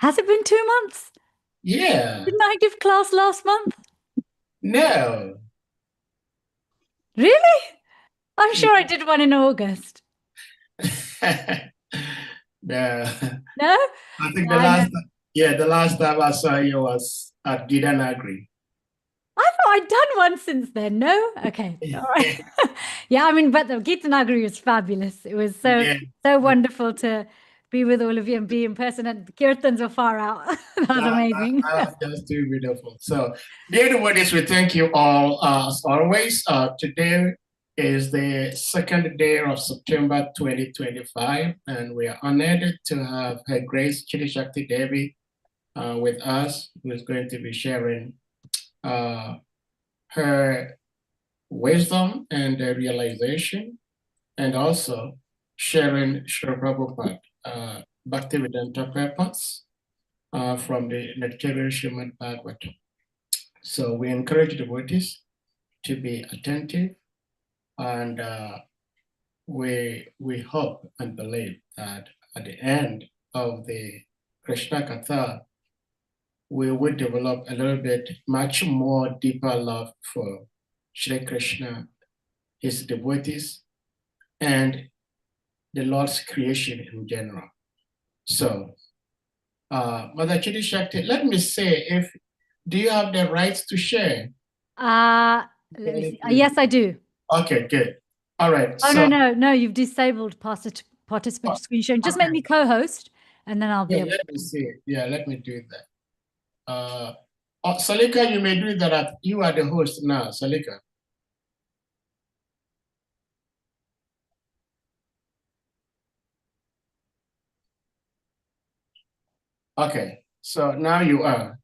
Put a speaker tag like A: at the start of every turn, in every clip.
A: Has it been 2 months?
B: Yeah.
A: Didn't I give class last month?
B: No.
A: Really? I'm
B: Yeah.
A: sure I did one in August.
B: No.
A: No?
B: I think
A: I know.
B: the last time I saw you was at Gidanagri.
A: I thought I'd done one since then. No? Okay. All right. Yeah, I mean, but the Gita Nagari was fabulous. It was
B: Yeah.
A: so wonderful to be with all of you and be in person. And the Kirtans were far out. That was amazing.
B: That was just too beautiful. So, dear devotees, we thank you all as always. Today is the second day of September 2025, and we are honored to have Her Grace Chidi Shakti Devi with us, who is going to be sharing uh, her wisdom and realization, and also sharing Srila Prabhupada Bhaktivedanta purpose from the Nectarian Srimad Bhagavatam. So we encourage devotees to be attentive, and we hope and believe that at the end of the Krishna Katha, we will develop a little bit much more deeper love for Shri Krishna, his devotees, and the Lord's creation in general. So, Mother Chidi Shakti, let me say, do you have the rights to share?
A: Uh, let me see. Yes, I do.
B: Okay, good. All right.
A: Oh, no,
B: So,
A: no, no. You've disabled participant
B: oh,
A: screen sharing. Just make
B: okay.
A: me co-host and then I'll be
B: Yeah,
A: able
B: let
A: to.
B: me see. Yeah, let me do that. Salika, you may do that. You are the host now, Salika. Okay. So now you are.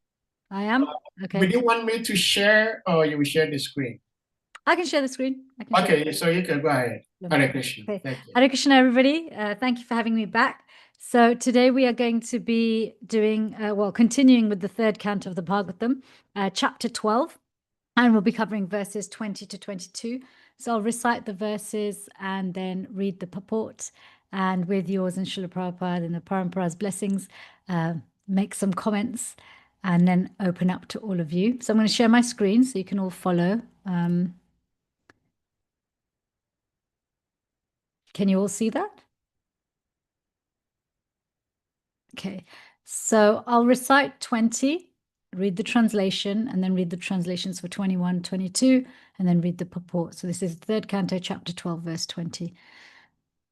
A: I am?
B: Would
A: Okay.
B: you want me to share or you will share the screen?
A: I can share the screen. I can share.
B: Okay, so you can go ahead. Hare Krishna.
A: Okay.
B: Thank you.
A: Hare Krishna, everybody. Thank you for having me back. So today we are going to be doing, continuing with the third canto of the Bhagavatam, chapter 12, and we'll be covering verses 20 to 22. So I'll recite the verses and then read the purport, and with yours and Srila Prabhupada and the Parampara's blessings, make some comments and then open up to all of you. So I'm going to share my screen so you can all follow. Can you all see that? Okay, so I'll recite 20, read the translation, and then read the translations for 21, 22, and then read the purport. So this is third canto, chapter 12, verse 20.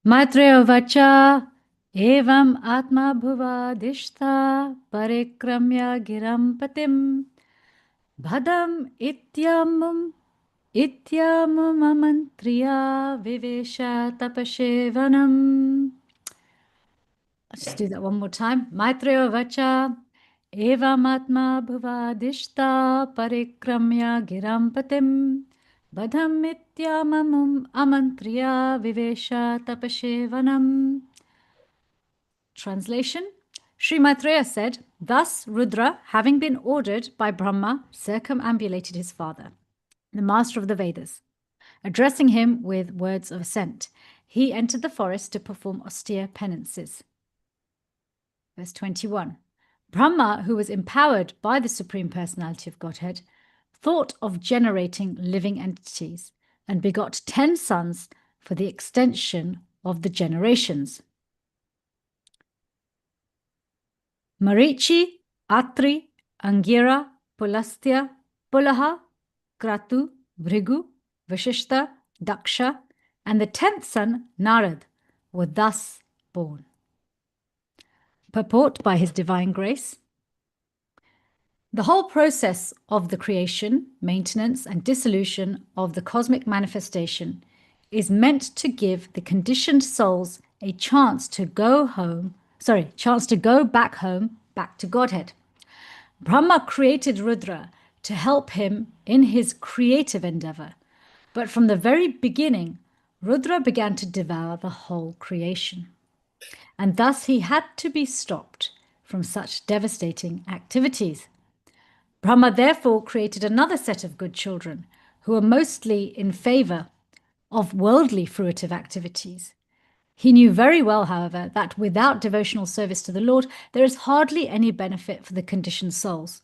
A: Maitreya vacha evam atma bhuvadishta parikramya giram patim bhadam ityamum amantriya vivesha tapashevanam. Let's just do that one more time. Maitreya vacha evamatma bhuvadishta parikramya giram patim badham ityamamum amantriya vivesha tapashevanam. Translation. Sri Maitreya said, thus Rudra, having been ordered by Brahma, circumambulated his father, the master of the Vedas. Addressing him with words of assent, he entered the forest to perform austere penances. Verse 21. Brahma, who was empowered by the Supreme Personality of Godhead, thought of generating living entities and begot 10 sons for the extension of the generations. Marichi, Atri, Angira, Pulastya, Pulaha, Kratu, Bhrigu, Vashishta, Daksha, and the 10th son, Narad, were thus born. Purport by His Divine Grace. The whole process of the creation, maintenance, and dissolution of the cosmic manifestation is meant to give the conditioned souls a chance to go back home, back to Godhead. Brahma created Rudra to help him in his creative endeavor, but from the very beginning, Rudra began to devour the whole creation, and thus he had to be stopped from such devastating activities. Brahma therefore created another set of good children who are mostly in favor of worldly fruitive activities, He knew very well, however, that without devotional service to the Lord, there is hardly any benefit for the conditioned souls.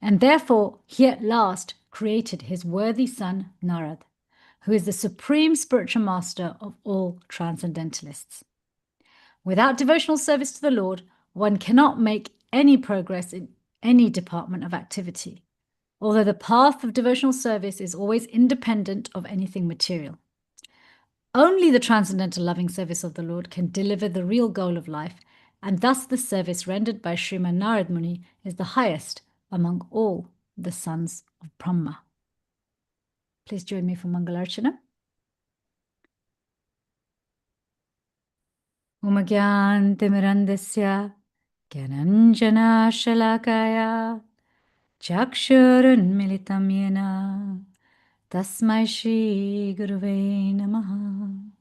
A: And therefore, he at last created his worthy son, Narad, who is the supreme spiritual master of all transcendentalists. Without devotional service to the Lord, one cannot make any progress in any department of activity, although the path of devotional service is always independent of anything material. Only the transcendental loving service of the Lord can deliver the real goal of life, and thus the service rendered by Sriman Narad Muni is the highest among all the sons of Brahma. Please join me for Mangalarchana. Umagyantimirandasya Gyananjana Shalakaya Chakshurunmilitam Yena Tasmai Shri Guruve Namaha.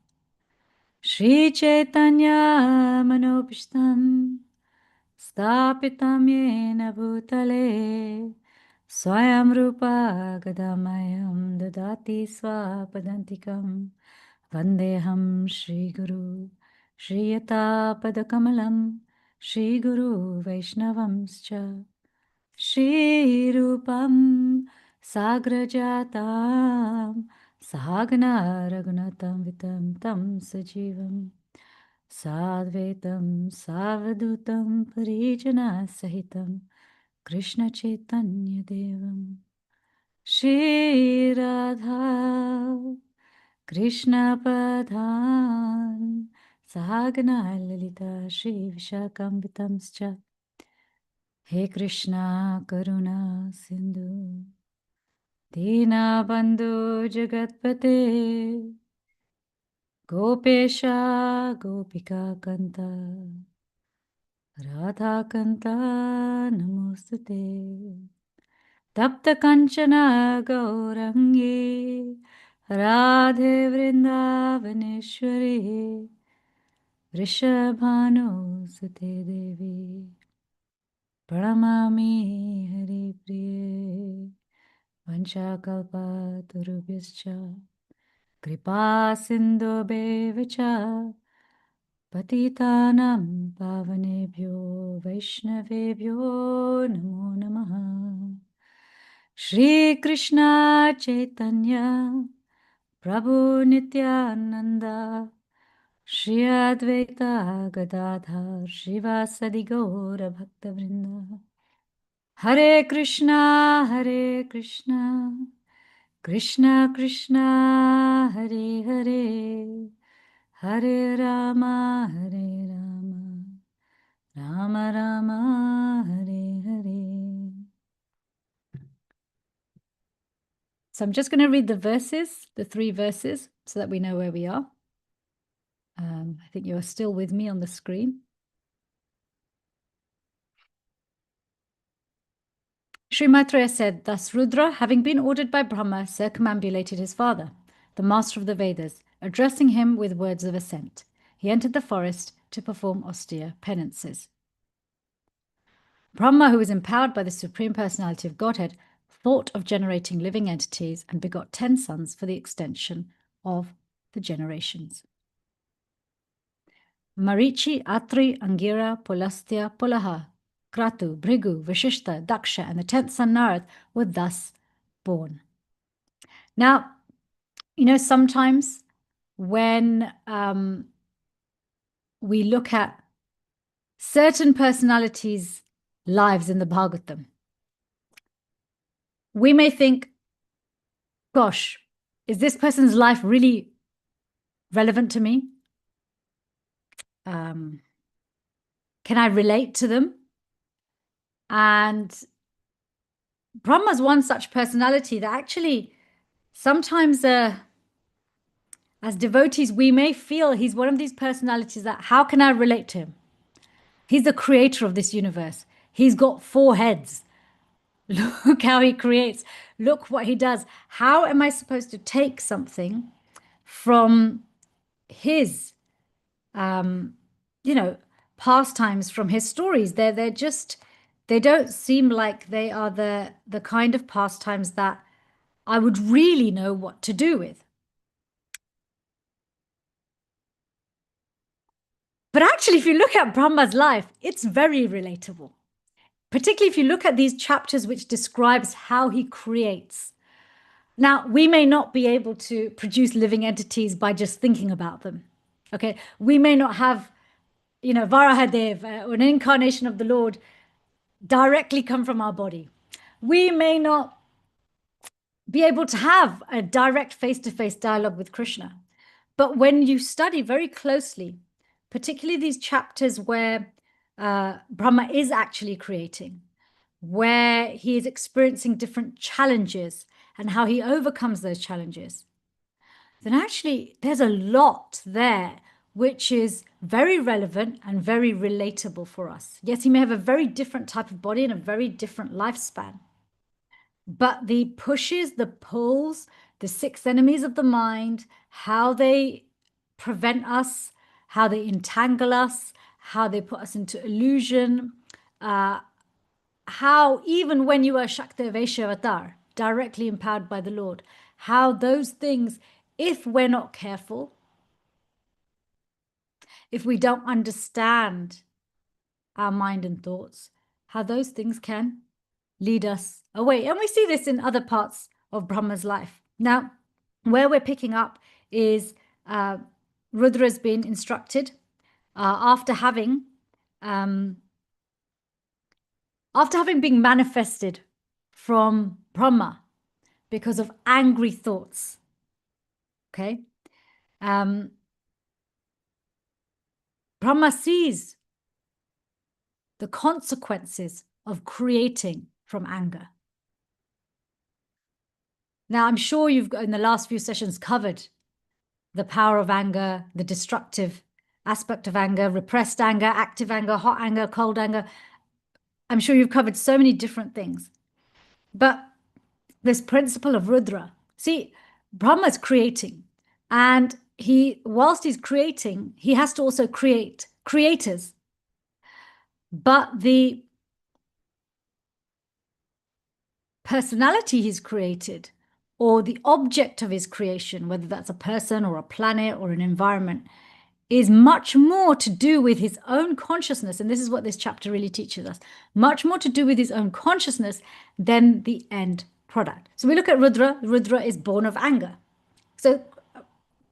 A: Shri Chaitanya Manopishtam Stapitam Yena Bhutale Swayam Rupa Gadamayam Dadati Swapadantikam Vandeham Shri Guru Shri Yata Padakamalam Shri Guru Vaishnavamscha Shri Rupam Sagrajatam Sahagana Raghunatam Vitam Tam Sajivam Sadvetam Savadutam Parijana Sahitam Krishna Chaitanya Devam Shri Radha Krishna Padhan Sahagana Lalita Shri Vishakambitamscha He Krishna Karuna Sindhu Dina Bandhu Jagatpate Gopesha Gopika Kanta Radha Kanta Namostute Tapta Kanchana Gaurangi Radhe Vrindavaneshwari Vrishabhanu Sute Devi Pranamami Hari Priye Vanchakalpatarubhyascha Kripa Sindhubheva Patitanam Pavanebhyo Vaishnavebhyo Namo Namaha. Shri Krishna Chaitanya Prabhu Nityananda Shri Advaita Gadadhar Shivasadi Gaura Bhaktavrinda Hare Krishna Krishna Krishna Hare Hare Hare Rama Rama Rama Hare Hare. So I'm just going to read the verses, the 3 verses, so that we know where we are. I think you are still with me on the screen. Sri Maitreya said, thus Rudra, having been ordered by Brahma, circumambulated his father, the master of the Vedas, addressing him with words of assent. He entered the forest to perform austere penances. Brahma, who was empowered by the Supreme Personality of Godhead, thought of generating living entities and begot 10 sons for the extension of the generations. Marichi, Atri, Angira, Pulastya, Pulaha, Kratu, Bhrigu, Vashishta, Daksha, and the 10th son Narad were thus born. Now, you know, sometimes when we look at certain personalities' lives in the Bhagavatam, we may think, gosh, is this person's life really relevant to me? Can I relate to them? And Brahma's one such personality that actually sometimes as devotees, we may feel he's one of these personalities that, how can I relate to him? He's the creator of this universe. He's got 4 heads. Look how he creates. Look what he does. How am I supposed to take something from his, pastimes, from his stories? They're just, they don't seem like they are the kind of pastimes that I would really know what to do with. But actually, if you look at Brahma's life, it's very relatable. Particularly if you look at these chapters which describes how he creates. Now, we may not be able to produce living entities by just thinking about them. Okay, we may not have, Varahadev, or an incarnation of the Lord directly come from our body. We may not be able to have a direct face-to-face dialogue with Krishna. But when you study very closely, particularly these chapters where Brahma is actually creating, where he is experiencing different challenges and how he overcomes those challenges, then actually there's a lot there which is very relevant and very relatable for us. Yes, he may have a very different type of body and a very different lifespan, but the pushes, the pulls, the six enemies of the mind, how they prevent us, how they entangle us, how they put us into illusion, how even when you are Shakti Vaishya directly empowered by the Lord, how those things, if we're not careful, if we don't understand our mind and thoughts, how those things can lead us away. And we see this in other parts of Brahma's life. Now, where we're picking up is Rudra's been instructed after having been manifested from Brahma because of angry thoughts. Okay. Brahma sees the consequences of creating from anger. Now, I'm sure you've in the last few sessions covered the power of anger, the destructive aspect of anger, repressed anger, active anger, hot anger, cold anger. I'm sure you've covered so many different things. But this principle of Rudra, see, Brahma's creating, and whilst he's creating, he has to also create creators. But the personality he's created, or the object of his creation, whether that's a person or a planet or an environment, is much more to do with his own consciousness. And this is what this chapter really teaches us. Much more to do with his own consciousness than the end product. So we look at Rudra. Rudra is born of anger. So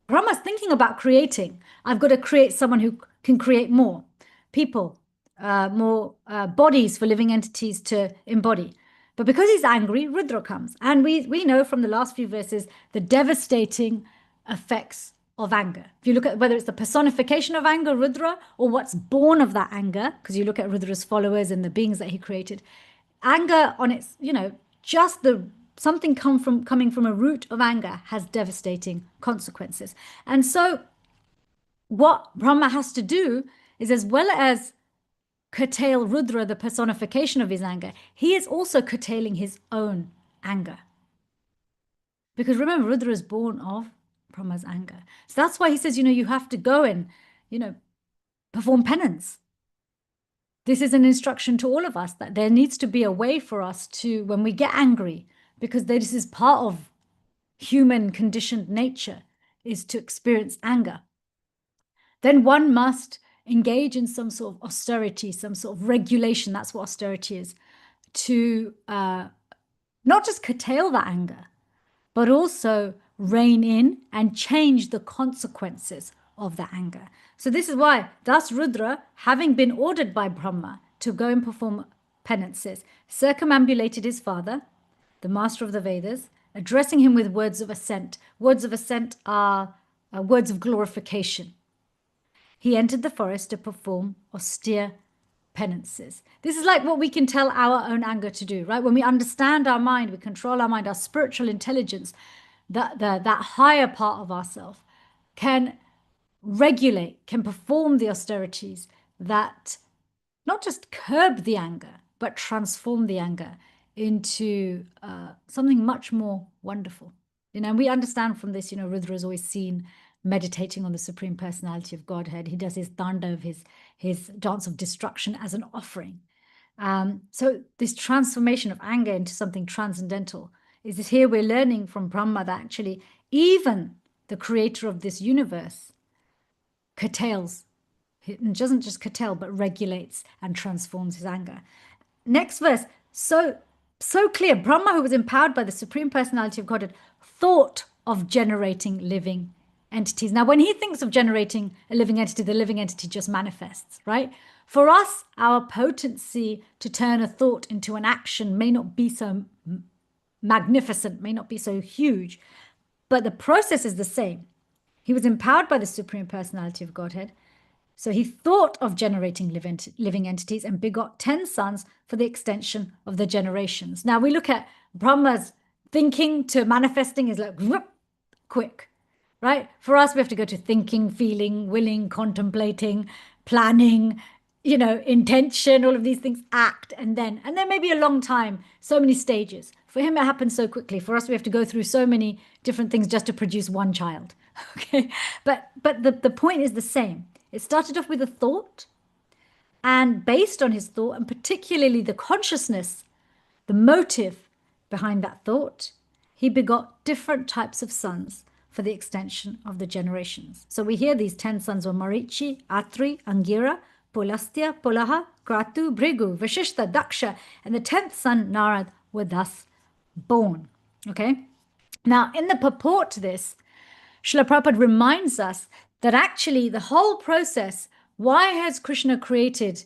A: Brahma's thinking about creating. I've got to create someone who can create more people, more bodies for living entities to embody. But because he's angry, Rudra comes. And we know from the last few verses the devastating effects of anger. If you look at whether it's the personification of anger, Rudra, or what's born of that anger, because you look at Rudra's followers and the beings that he created, anger on its, just something coming from a root of anger has devastating consequences. And so what Brahma has to do is, as well as curtail Rudra, the personification of his anger, he is also curtailing his own anger. Because remember, Rudra is born of Brahma's anger. So that's why he says, you have to go and, perform penance. This is an instruction to all of us that there needs to be a way for us to, when we get angry, because this is part of human conditioned nature, is to experience anger. Then one must engage in some sort of austerity, some sort of regulation. That's what austerity is, to not just curtail that anger, but also rein in and change the consequences of that anger. So this is why, thus Rudra, having been ordered by Brahma to go and perform penances, circumambulated his father, the master of the Vedas, addressing him with words of assent. Words of assent are words of glorification. He entered the forest to perform austere penances. This is like what we can tell our own anger to do, right? When we understand our mind, we control our mind, our spiritual intelligence, that higher part of ourselves can regulate, can perform the austerities that not just curb the anger, but transform the anger into something much more wonderful. And we understand from this, Rudra is always seen meditating on the Supreme Personality of Godhead. He does his Tandav, his dance of destruction, as an offering. So this transformation of anger into something transcendental is that here we're learning from Brahma that actually even the creator of this universe curtails It doesn't just curtail, but regulates and transforms his anger. Next verse, so clear. Brahma, who was empowered by the Supreme Personality of Godhead, thought of generating living entities. Now, when he thinks of generating a living entity, the living entity just manifests, right? For us, our potency to turn a thought into an action may not be so magnificent, may not be so huge, but the process is the same. He was empowered by the Supreme Personality of Godhead. So he thought of generating living entities and begot 10 sons for the extension of the generations. Now we look at Brahma's thinking to manifesting is like whoop, quick, right? For us, we have to go to thinking, feeling, willing, contemplating, planning, intention, all of these things, act, and then maybe a long time, so many stages. For him, it happens so quickly. For us, we have to go through so many different things just to produce one child. Okay, but the point is the same. It started off with a thought, and based on his thought, and particularly the consciousness, the motive behind that thought, he begot different types of sons for the extension of the generations. So we hear these 10 sons were Marichi, Atri, Angira, Pulastya, Pulaha, Kratu, Bhrigu, Vashishta, Daksha, and the 10th son, Narad, were thus born. Okay? Now, in the purport to this, Srila Prabhupada reminds us that actually the whole process, why has Krishna created,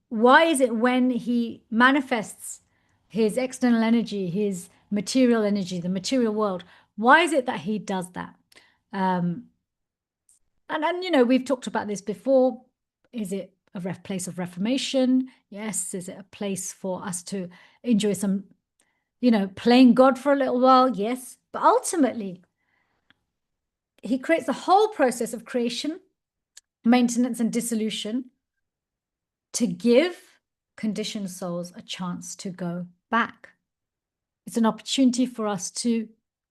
A: why is it when he manifests his external energy, his material energy, the material world, why is it that he does that? And we've talked about this before. Is it a place of reformation? Yes. Is it a place for us to enjoy some, playing God for a little while? Yes. But ultimately, he creates the whole process of creation, maintenance, and dissolution to give conditioned souls a chance to go back. It's an opportunity for us to,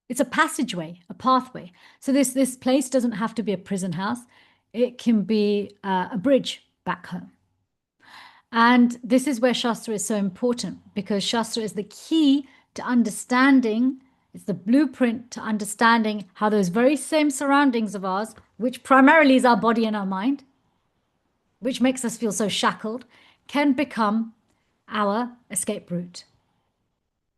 A: it's a passageway, a pathway. So this place doesn't have to be a prison house. It can be a bridge back home. And this is where Shastra is so important, because Shastra is the key to understanding. It's the blueprint to understanding how those very same surroundings of ours, which primarily is our body and our mind, which makes us feel so shackled, can become our escape route.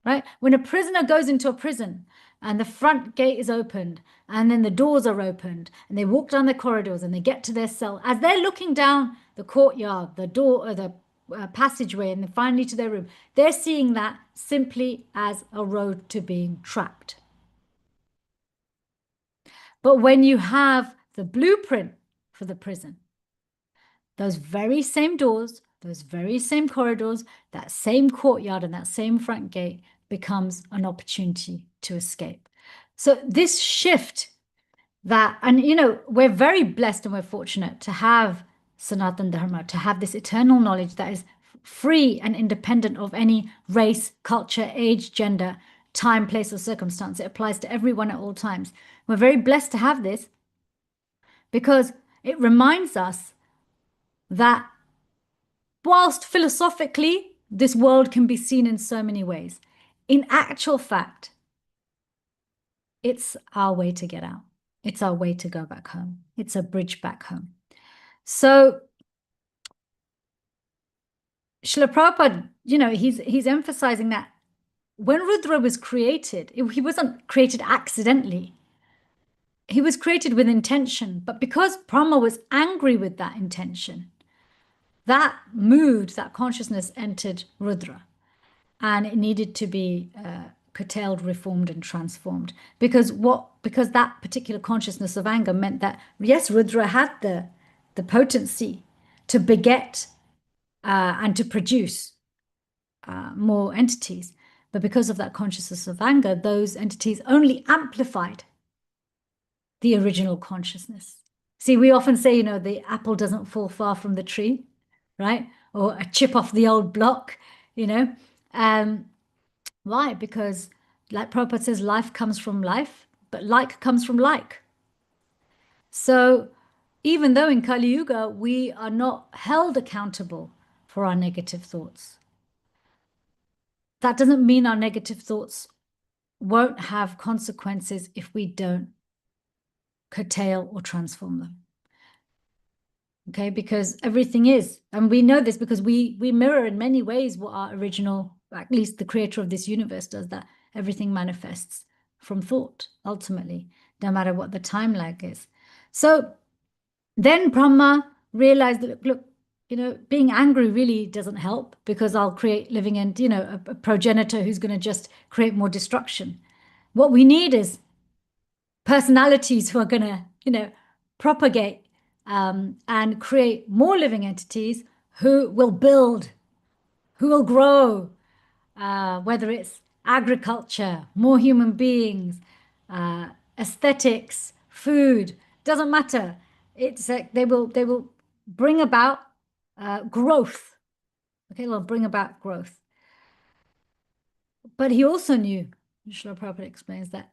A: Right? When a prisoner goes into a prison and the front gate is opened and then the doors are opened and they walk down the corridors and they get to their cell, as they're looking down the courtyard, the door, or the passageway, and then finally to their room, they're seeing that simply as a road to being trapped. But when you have the blueprint for the prison, those very same doors, those very same corridors, that same courtyard and that same front gate becomes an opportunity to escape. So this shift that, and we're very blessed and we're fortunate to have Sanatana Dharma, to have this eternal knowledge that is free and independent of any race, culture, age, gender, time, place, or circumstance. It applies to everyone at all times. We're very blessed to have this because it reminds us that whilst philosophically this world can be seen in so many ways, in actual fact, it's our way to get out. It's our way to go back home. It's a bridge back home. So Srila Prabhupada, he's emphasizing that when Rudra was created, he wasn't created accidentally. He was created with intention, but because Brahma was angry with that intention, that mood, that consciousness entered Rudra, and it needed to be curtailed, reformed, and transformed. Because that particular consciousness of anger meant that, yes, Rudra had the potency to beget and to produce more entities, but because of that consciousness of anger, those entities only amplified the original consciousness. See, we often say, the apple doesn't fall far from the tree, right? Or a chip off the old block, Why? Because, like Prabhupada says, life comes from life, but like comes from like. So even though in Kali Yuga, we are not held accountable for our negative thoughts, that doesn't mean our negative thoughts won't have consequences if we don't curtail or transform them. okay? Because everything is, and we know this because we mirror in many ways what our original, at least the creator of this universe does, that everything manifests from thought, ultimately, no matter what the time lag is. So then Brahma realized that, look, being angry really doesn't help, because I'll create living and, a progenitor who's going to just create more destruction. What we need is personalities who are going to, propagate and create more living entities who will build, who will grow, whether it's agriculture, more human beings, aesthetics, food, doesn't matter. It's they will bring about growth. Okay, they'll bring about growth. But he also knew, Srila Prabhupada explains, that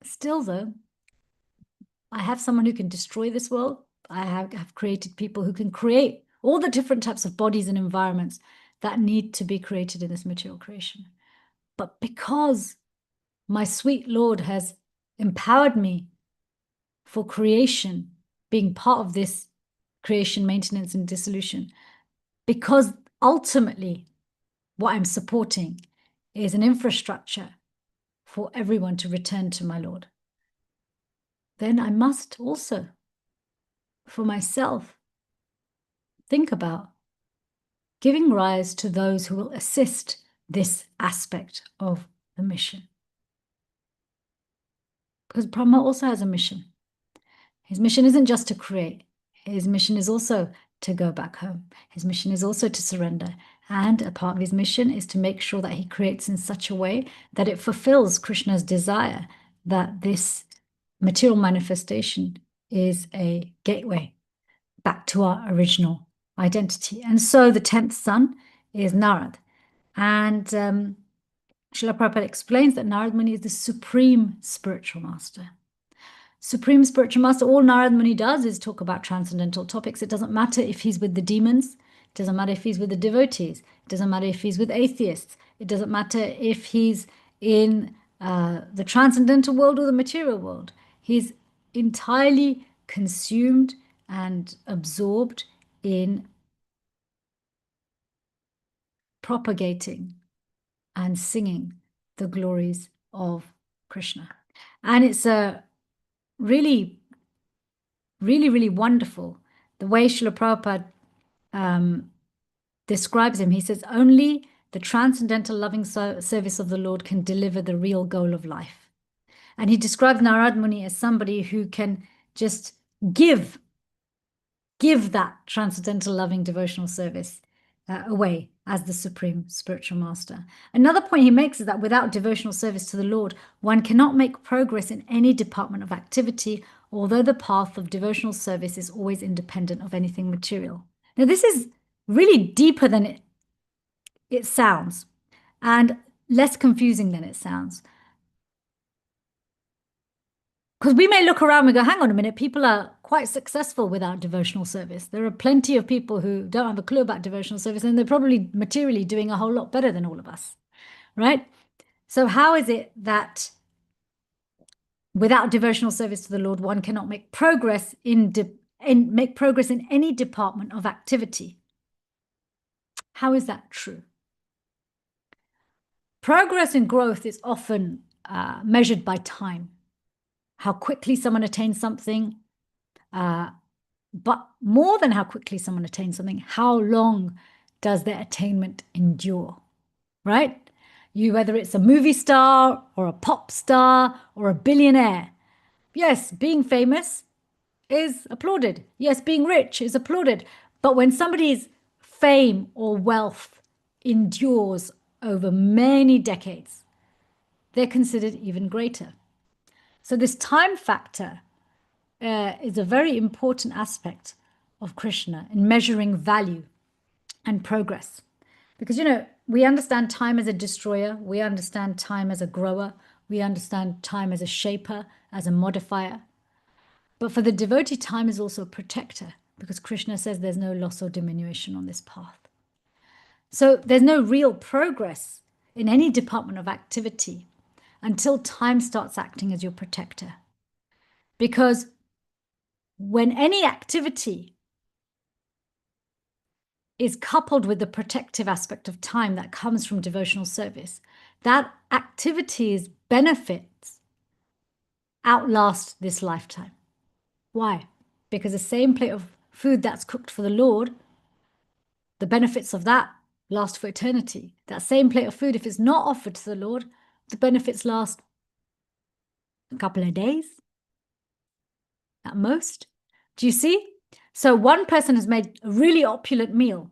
A: still though, I have someone who can destroy this world. I have created people who can create all the different types of bodies and environments that need to be created in this material creation. But because my sweet Lord has empowered me for creation, being part of this creation, maintenance, and dissolution, because ultimately what I'm supporting is an infrastructure for everyone to return to my Lord, then I must also, for myself, think about giving rise to those who will assist this aspect of the mission. Because Brahma also has a mission. His mission isn't just to create. His mission is also to go back home. His mission is also to surrender. And a part of his mission is to make sure that he creates in such a way that it fulfills Krishna's desire that this material manifestation is a gateway back to our original identity. And so the 10th son is Narad. And Srila Prabhupada explains that Narad Muni is the supreme spiritual master. Supreme spiritual master, all Narad Muni does is talk about transcendental topics. It doesn't matter if he's with the demons. It doesn't matter if he's with the devotees. It doesn't matter if he's with atheists. It doesn't matter if he's in the transcendental world or the material world. He's entirely consumed and absorbed in propagating and singing the glories of Krishna. And it's a really, really, really wonderful the way Srila Prabhupada describes him. He says, only the transcendental loving service of the Lord can deliver the real goal of life. And he describes Narad Muni as somebody who can just give that transcendental loving devotional service away as the supreme spiritual master. Another point he makes is that without devotional service to the Lord, one cannot make progress in any department of activity, although the path of devotional service is always independent of anything material. Now, this is really deeper than it sounds, and less confusing than it sounds. Because we may look around and go, hang on a minute, people are quite successful without devotional service. There are plenty of people who don't have a clue about devotional service, and they're probably materially doing a whole lot better than all of us, right? So how is it that without devotional service to the Lord, one cannot make progress in any department of activity? How is that true? Progress and growth is often measured by time. How quickly someone attains something, but more than how quickly someone attains something, how long does their attainment endure, right? Whether it's a movie star or a pop star or a billionaire, yes, being famous is applauded. Yes, being rich is applauded. But when somebody's fame or wealth endures over many decades, they're considered even greater. So this time factor is a very important aspect of Krishna in measuring value and progress. Because, we understand time as a destroyer, we understand time as a grower, we understand time as a shaper, as a modifier. But for the devotee, time is also a protector, because Krishna says there's no loss or diminution on this path. So there's no real progress in any department of activity until time starts acting as your protector. Because when any activity is coupled with the protective aspect of time that comes from devotional service, that activity's benefits outlast this lifetime. Why? Because the same plate of food that's cooked for the Lord, the benefits of that last for eternity. That same plate of food, if it's not offered to the Lord, the benefits last a couple of days at most. Do you see? So one person has made a really opulent meal,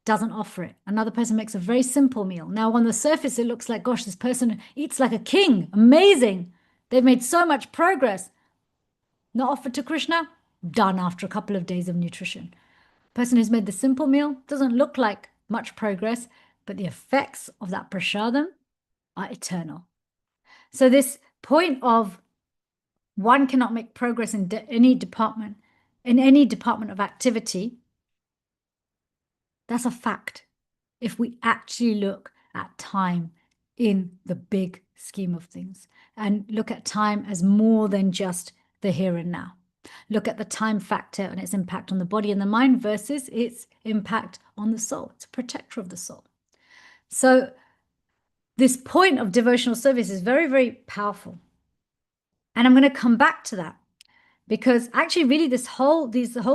A: doesn't offer it. Another person makes a very simple meal. Now, on the surface, it looks like, gosh, this person eats like a king. Amazing. They've made so much progress. Not offered to Krishna, done after a couple of days of nutrition. Person who's made the simple meal doesn't look like much progress, but the effects of that prasadam are eternal. So this point of one cannot make progress in any department of activity, that's a fact. If we actually look at time in the big scheme of things and look at time as more than just the here and now. Look at the time factor and its impact on the body and the mind versus its impact on the soul. It's a protector of the soul. So this point of devotional service is very, very powerful. And I'm going to come back to that because actually really the whole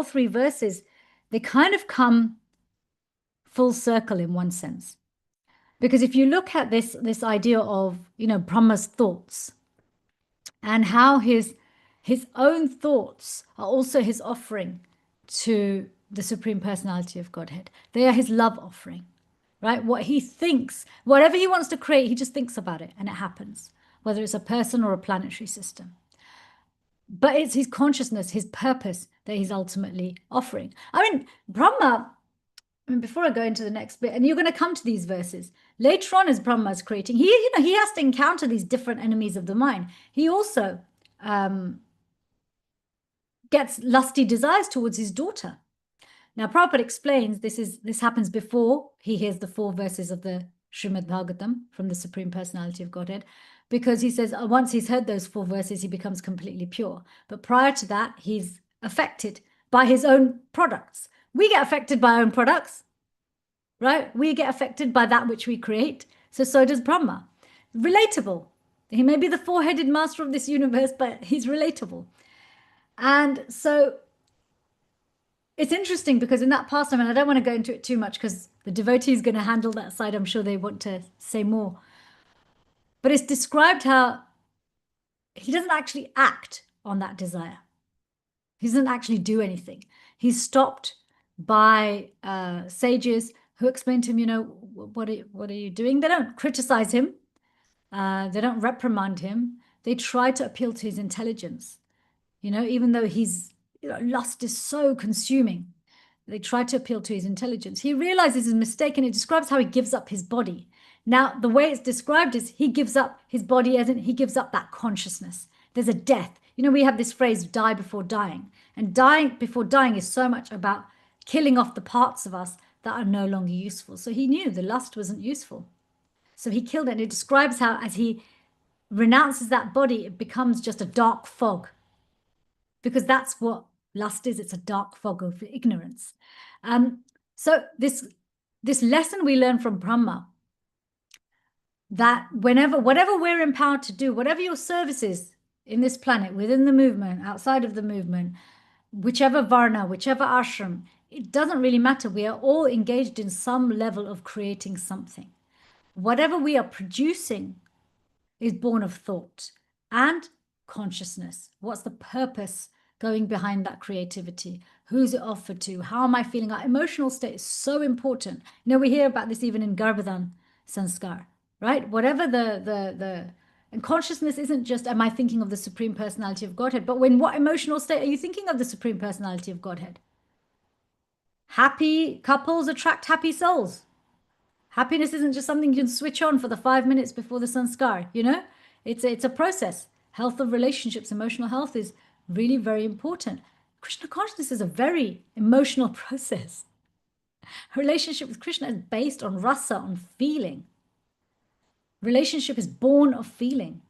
A: 3 verses, they kind of come full circle in one sense. Because if you look at this idea of, Brahma's thoughts and how his own thoughts are also his offering to the Supreme Personality of Godhead. They are his love offering, right? What he thinks, whatever he wants to create, he just thinks about it and it happens, whether it's a person or a planetary system. But it's his consciousness, his purpose that he's ultimately offering. Brahma, before I go into the next bit, and you're going to come to these verses later on as Brahma is creating, he has to encounter these different enemies of the mind. He also gets lusty desires towards his daughter. Now, Prabhupada explains this happens before he hears the 4 verses of the Srimad Bhagavatam from the Supreme Personality of Godhead, because he says once he's heard those 4 verses, he becomes completely pure. But prior to that, he's affected by his own products. We get affected by our own products, right? We get affected by that which we create. So does Brahma. Relatable. He may be the 4-headed master of this universe, but he's relatable. And so it's interesting because in that pastime, and I don't want to go into it too much because the devotee is going to handle that side. I'm sure they want to say more. But it's described how he doesn't actually act on that desire. He doesn't actually do anything. He's stopped by sages who explain to him, what are you doing? They don't criticize him. They don't reprimand him. They try to appeal to his intelligence. Even though lust is so consuming, they try to appeal to his intelligence. He realizes his mistake and it describes how he gives up his body. Now, the way it's described is he gives up his body as in he gives up that consciousness. There's a death. We have this phrase, die before dying. And dying before dying is so much about killing off the parts of us that are no longer useful. So he knew the lust wasn't useful. So he killed it. And it describes how as he renounces that body, it becomes just a dark fog. Because that's what lust is. It's a dark fog of ignorance. So this lesson we learn from Brahma, that whatever we're empowered to do, whatever your service is in this planet, within the movement, outside of the movement, whichever varna, whichever ashram, it doesn't really matter. We are all engaged in some level of creating something. Whatever we are producing is born of thought and consciousness. What's the purpose going behind that creativity? Who's it offered to? How am I feeling? Our emotional state is so important. We hear about this even in Garbhadan Sanskar, right? Whatever and consciousness isn't just, am I thinking of the Supreme Personality of Godhead? But what emotional state are you thinking of the Supreme Personality of Godhead? Happy couples attract happy souls. Happiness isn't just something you can switch on for the 5 minutes before the sanskar, It's a process. Health of relationships, emotional health is really very important. Krishna consciousness is a very emotional process. A relationship with Krishna is based on rasa, on feeling. Relationship is born of feeling.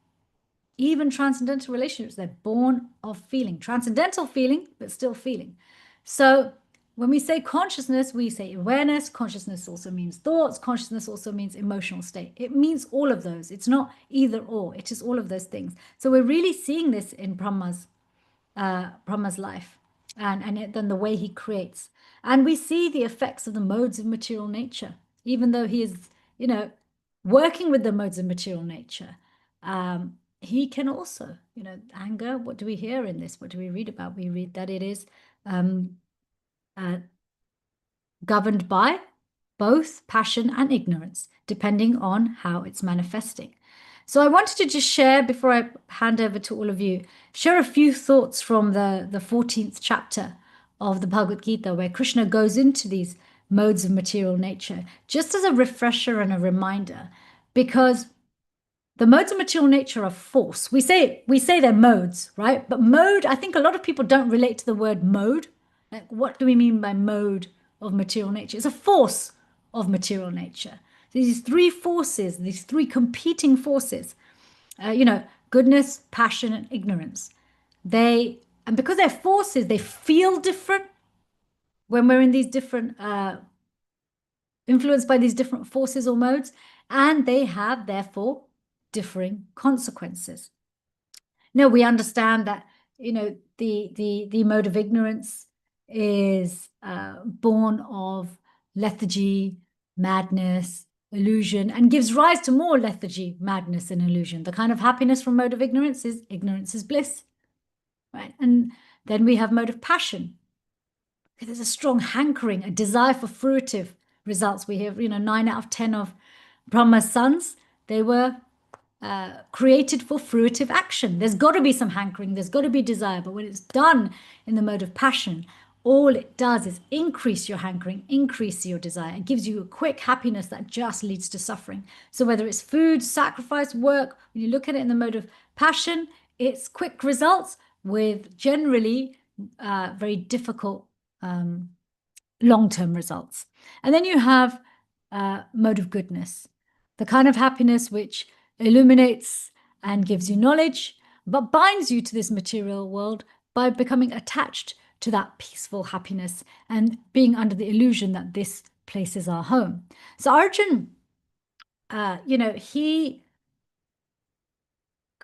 A: Even transcendental relationships, they're born of feeling. Transcendental feeling, but still feeling. So when we say consciousness, we say awareness. Consciousness also means thoughts. Consciousness also means emotional state. It means all of those. It's not either or. It is all of those things. So we're really seeing this in Brahma's life and then the way he creates. And we see the effects of the modes of material nature, even though he is, working with the modes of material nature. He can also, anger. What do we hear in this? What do we read about? We read that it is governed by both passion and ignorance, depending on how it's manifesting. So I wanted to just share, before I hand over to all of you, share a few thoughts from the 14th chapter of the Bhagavad Gita, where Krishna goes into these modes of material nature, just as a refresher and a reminder, because the modes of material nature are force. We say they're modes, right? But mode, I think a lot of people don't relate to the word mode. Like, what do we mean by mode of material nature? It's a force of material nature. These three forces, these three competing forces, goodness, passion, and ignorance. And because they're forces, they feel different when we're in these different, influenced by these different forces or modes, and they have, therefore, differing consequences. Now, we understand that, the mode of ignorance is born of lethargy, madness, illusion, and gives rise to more lethargy, madness, and illusion. The kind of happiness from mode of ignorance is bliss, right? And then we have mode of passion. There's a strong hankering, a desire for fruitive results. We have, 9 out of 10 of Brahma's sons, they were created for fruitive action. There's got to be some hankering, there's got to be desire, but when it's done in the mode of passion, all it does is increase your hankering, increase your desire. It gives you a quick happiness that just leads to suffering. So whether it's food, sacrifice, work, when you look at it in the mode of passion, it's quick results with generally very difficult long-term results. And then you have mode of goodness, the kind of happiness which illuminates and gives you knowledge, but binds you to this material world by becoming attached to that peaceful happiness and being under the illusion that this place is our home. So Arjun,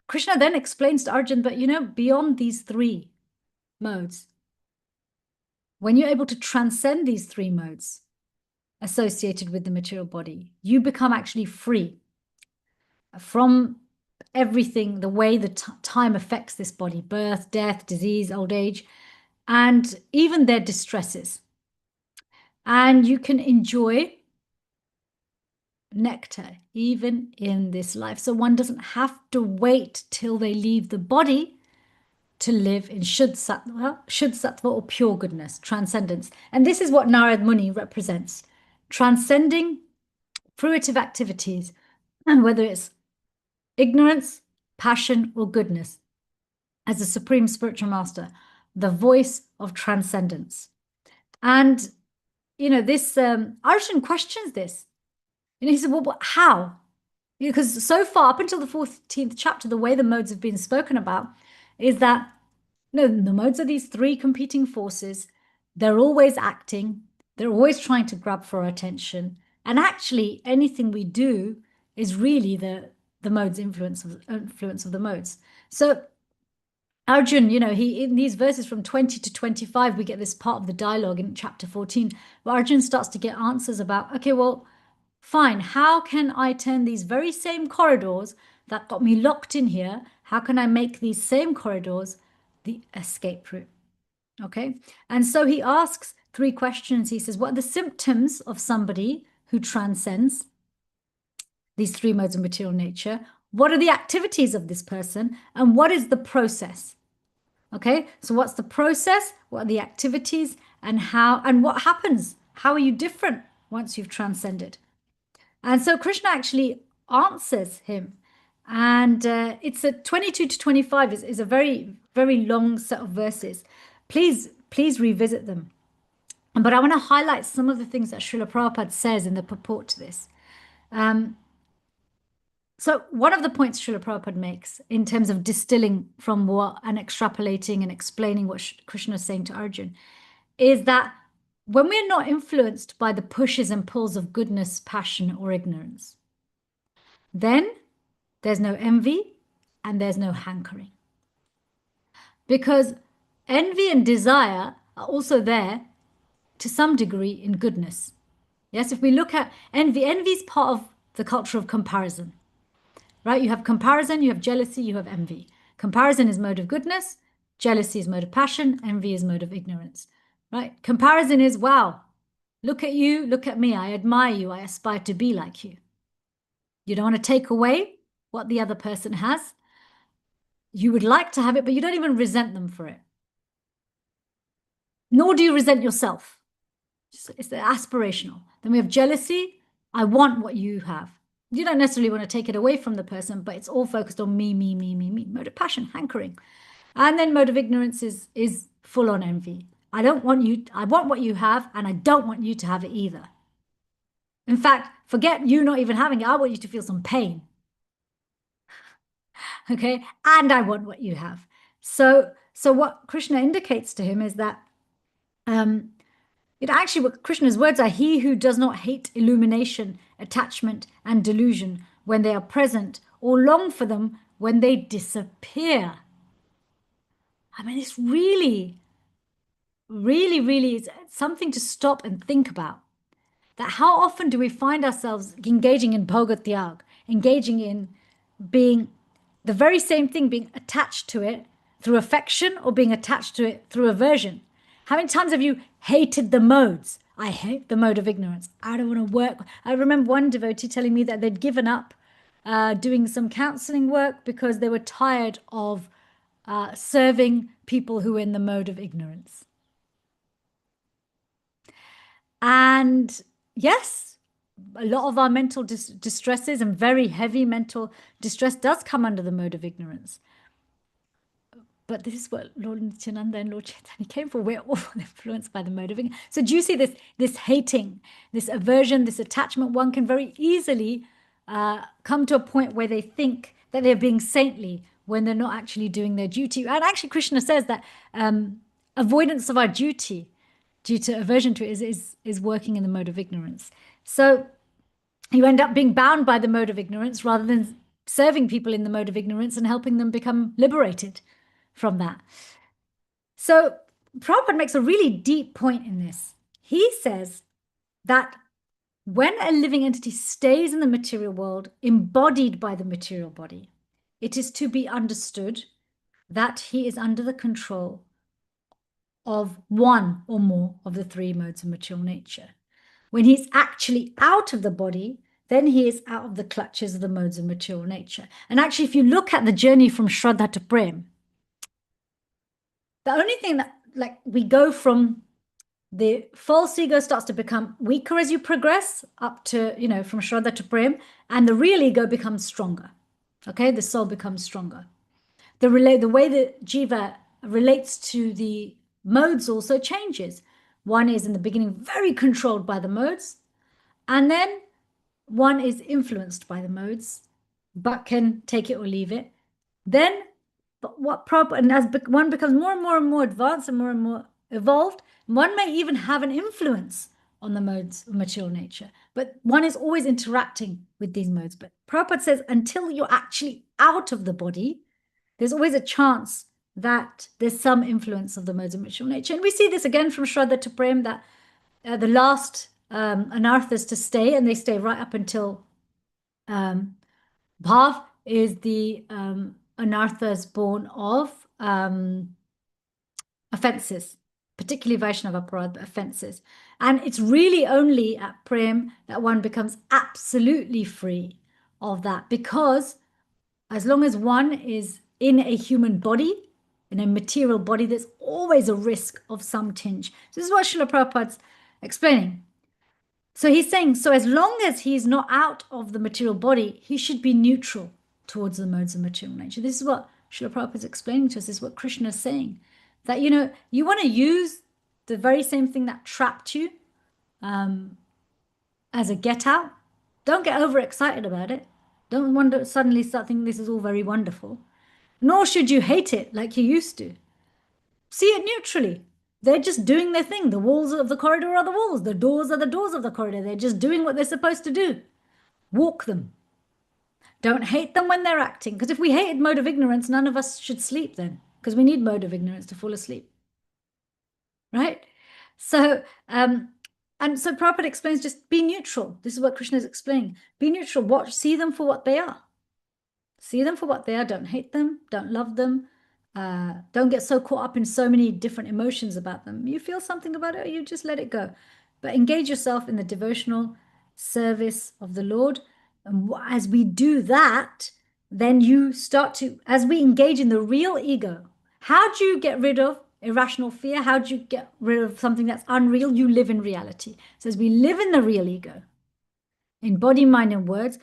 A: Krishna then explains to Arjun, but beyond these three modes, when you're able to transcend these three modes associated with the material body, you become actually free from everything, the way the time affects this body, birth, death, disease, old age, and even their distresses. And you can enjoy nectar even in this life. So one doesn't have to wait till they leave the body to live in Shuddha or pure goodness, transcendence. And this is what Narad Muni represents, transcending fruitive activities, and whether it's ignorance, passion, or goodness, as the supreme spiritual master, the voice of transcendence. And, this, Arjun questions this. He said, well, how? Because so far, up until the 14th chapter, the way the modes have been spoken about is that, the modes are these three competing forces. They're always acting. They're always trying to grab for our attention. And actually, anything we do is really the modes influence of the modes. So Arjun, he in these verses from 20 to 25, we get this part of the dialogue in chapter 14, where Arjun starts to get answers about, okay, well, fine, how can I turn these very same corridors that got me locked in here, how can I make these same corridors the escape route? Okay, and so he asks 3 questions. He says, what are the symptoms of somebody who transcends these 3 modes of material nature? What are the activities of this person? And what is the process? Okay, so what's the process? What are the activities? And how, and what happens? How are you different once you've transcended? And so Krishna actually answers him. And it's a 22 to 25 is a very, very long set of verses. Please revisit them. But I want to highlight some of the things that Srila Prabhupada says in the purport to this. So one of the points Srila Prabhupada makes in terms of distilling from what and extrapolating and explaining what Krishna is saying to Arjun is that when we're not influenced by the pushes and pulls of goodness, passion, or ignorance, then there's no envy and there's no hankering. Because envy and desire are also there to some degree in goodness. Yes, if we look at envy, envy is part of the culture of comparison, right? You have comparison, you have jealousy, you have envy. Comparison is mode of goodness, jealousy is mode of passion, envy is mode of ignorance, right? Comparison is, wow, look at you, look at me, I admire you, I aspire to be like you. You don't want to take away what the other person has. You would like to have it, but you don't even resent them for it. Nor do you resent yourself. It's aspirational. Then we have jealousy. I want what you have. You don't necessarily want to take it away from the person, but it's all focused on me, me, me, me, me. Mode of passion, hankering. And then mode of ignorance is full on envy. I don't want you, I want what you have, and I don't want you to have it either. In fact, forget you not even having it. I want you to feel some pain. Okay? And I want what you have. So what Krishna indicates to him is that what Krishna's words are, he who does not hate illumination, attachment, and delusion when they are present, or long for them when they disappear. I mean, it's really, really, really is something to stop and think about. That how often do we find ourselves engaging in bhogat tyag, engaging in being the very same thing, being attached to it through affection or being attached to it through aversion? How many times have you hated the modes? I hate the mode of ignorance. I don't want to work. I remember one devotee telling me that they'd given up doing some counseling work because they were tired of serving people who were in the mode of ignorance. And yes, a lot of our mental distresses and very heavy mental distress does come under the mode of ignorance. But this is what Lord Nityananda and Lord Chaitanya came for. We're all influenced by the mode of ignorance. So do you see this hating, this aversion, this attachment? One can very easily come to a point where they think that they're being saintly when they're not actually doing their duty. And actually, Krishna says that avoidance of our duty due to aversion to it is working in the mode of ignorance. So you end up being bound by the mode of ignorance rather than serving people in the mode of ignorance and helping them become liberated from that. So Prabhupada makes a really deep point in this. He says that when a living entity stays in the material world, embodied by the material body, it is to be understood that he is under the control of one or more of the three modes of material nature. When he's actually out of the body, then he is out of the clutches of the modes of material nature. And actually, if you look at the journey from Shraddha to Prem, the only thing that, like, we go from the false ego starts to become weaker as you progress up to, from Shraddha to Prem, and the real ego becomes stronger. Okay, the soul becomes stronger. The way that jiva relates to the modes also changes. One is in the beginning very controlled by the modes, and then one is influenced by the modes, but can take it or leave it. Then, and as one becomes more and more advanced and more evolved, one may even have an influence on the modes of material nature, but one is always interacting with these modes. But Prabhupada says until you're actually out of the body, there's always a chance that there's some influence of the modes of material nature. And we see this again from Shraddha to Prem, that the last anarthas to stay, and they stay right up until Bhav is the anarthas born of offenses, particularly Vaishnava Parad, but offenses. And it's really only at Prem that one becomes absolutely free of that, because as long as one is in a human body, in a material body, there's always a risk of some tinge. So this is what Srila Prabhupada's explaining. So he's saying, so as long as he's not out of the material body, he should be neutral towards the modes of material nature. This is what Srila Prabhupada is explaining to us, this is what Krishna is saying. That, you want to use the very same thing that trapped you as a get out. Don't get overexcited about it. Don't suddenly start thinking this is all very wonderful. Nor should you hate it like you used to. See it neutrally. They're just doing their thing. The walls of the corridor are the walls. The doors are the doors of the corridor. They're just doing what they're supposed to do. Walk them. Don't hate them when they're acting. Because if we hated mode of ignorance, none of us should sleep then. Because we need mode of ignorance to fall asleep. Right? So, and so Prabhupada explains just be neutral. This is what Krishna is explaining. Be neutral. Watch, see them for what they are. See them for what they are. Don't hate them. Don't love them. Don't get so caught up in so many different emotions about them. You feel something about it, or you just let it go. But engage yourself in the devotional service of the Lord. And as we do that, then you start to, as we engage in the real ego, how do you get rid of irrational fear? How do you get rid of something that's unreal? You live in reality. So as we live in the real ego, in body, mind, and words,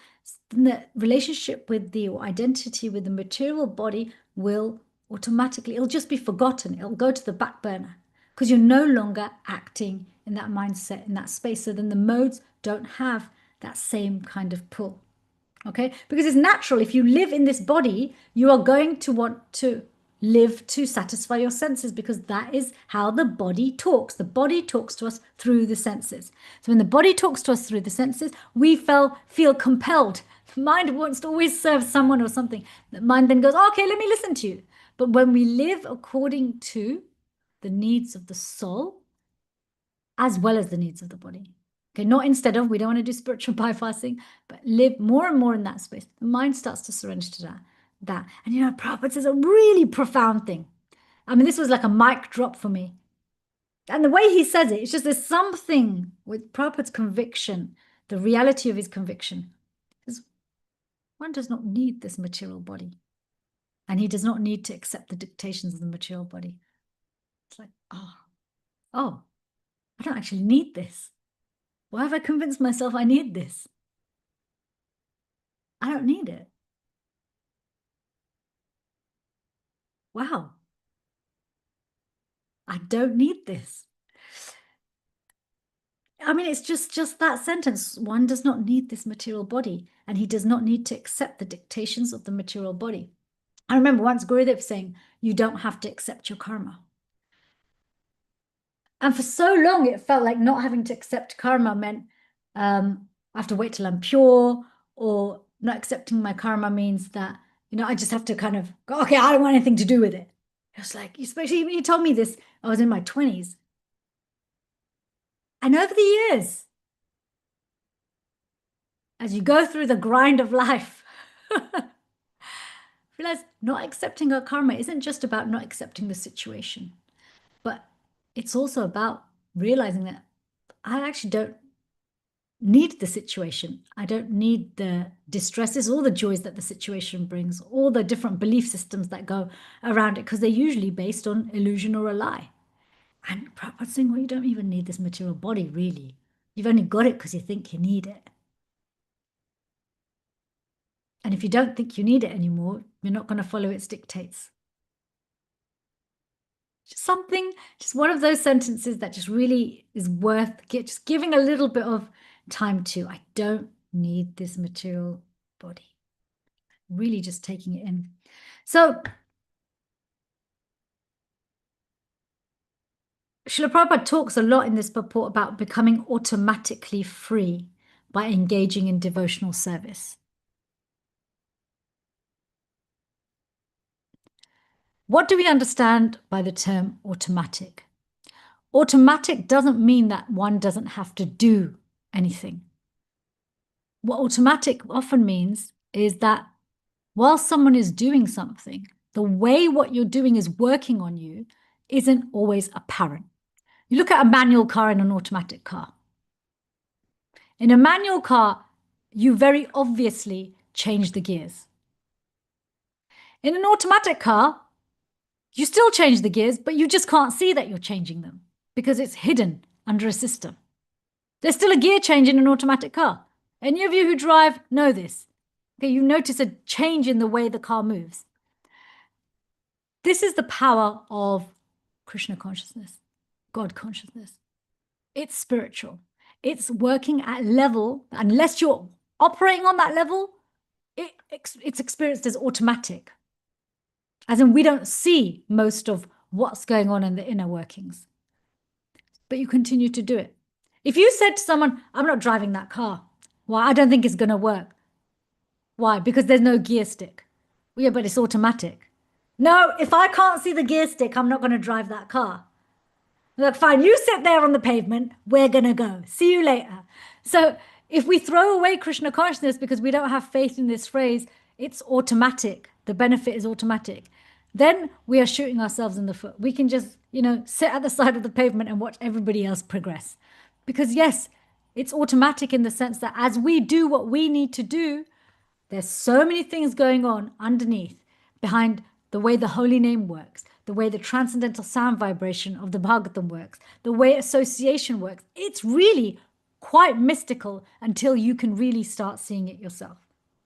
A: the relationship with the identity with the material body will automatically, it'll just be forgotten. It'll go to the back burner because you're no longer acting in that mindset, in that space. So then the modes don't have that same kind of pull. Okay, because it's natural. If you live in this body, you are going to want to live to satisfy your senses because that is how the body talks. The body talks to us through the senses. So when the body talks to us through the senses, we feel compelled. The mind wants to always serve someone or something. The mind then goes, okay, let me listen to you. But when we live according to the needs of the soul, as well as the needs of the body, okay, not instead of, we don't want to do spiritual bypassing, but live more and more in that space. The mind starts to surrender to that. And you know, Prabhupada says a really profound thing. I mean, this was like a mic drop for me. And the way he says it, it's just there's something with Prabhupada's conviction, the reality of his conviction. Is one does not need this material body. And he does not need to accept the dictations of the material body. It's like, oh, I don't actually need this. Why have I convinced myself I need this? I don't need it. Wow. I don't need this. I mean, it's just that sentence. One does not need this material body, and he does not need to accept the dictations of the material body. I remember once Gurudev saying, you don't have to accept your karma. And for so long, it felt like not having to accept karma meant I have to wait till I'm pure, or not accepting my karma means that, you know, I just have to kind of go, okay, I don't want anything to do with it. It was like, especially when he told me this, I was in my 20s. And over the years, as you go through the grind of life, realize not accepting our karma isn't just about not accepting the situation, but it's also about realizing that I actually don't need the situation. I don't need the distresses or the joys that the situation brings, all the different belief systems that go around it, because they're usually based on illusion or a lie. And Prabhupada's saying, well, you don't even need this material body, really. You've only got it because you think you need it. And if you don't think you need it anymore, you're not going to follow its dictates. Just one of those sentences that just really is worth just giving a little bit of time to. I don't need this material body. Really just taking it in. So Srila Prabhupada talks a lot in this purport about becoming automatically free by engaging in devotional service. What do we understand by the term automatic? Automatic doesn't mean that one doesn't have to do anything. What automatic often means is that while someone is doing something, the way what you're doing is working on you isn't always apparent. You look at a manual car and an automatic car. In a manual car, you very obviously change the gears. In an automatic car, you still change the gears, but you just can't see that you're changing them because it's hidden under a system. There's still a gear change in an automatic car. Any of you who drive know this. Okay, you notice a change in the way the car moves. This is the power of Krishna consciousness, God consciousness. It's spiritual. It's working at level. Unless you're operating on that level, it's experienced as automatic. As in, we don't see most of what's going on in the inner workings. but you continue to do it. If you said to someone, I'm not driving that car. Well, I don't think it's going to work. Why? Because there's no gear stick. Well, yeah, but it's automatic. No, if I can't see the gear stick, I'm not going to drive that car. Look, fine, you sit there on the pavement, we're going to go. See you later. So if we throw away Krishna consciousness because we don't have faith in this phrase, it's automatic. The benefit is automatic. Then we are shooting ourselves in the foot. We can just, sit at the side of the pavement and watch everybody else progress. Because yes, it's automatic in the sense that as we do what we need to do, there's so many things going on underneath, behind the way the holy name works, the way the transcendental sound vibration of the Bhagavatam works, the way association works. It's really quite mystical until you can really start seeing it yourself.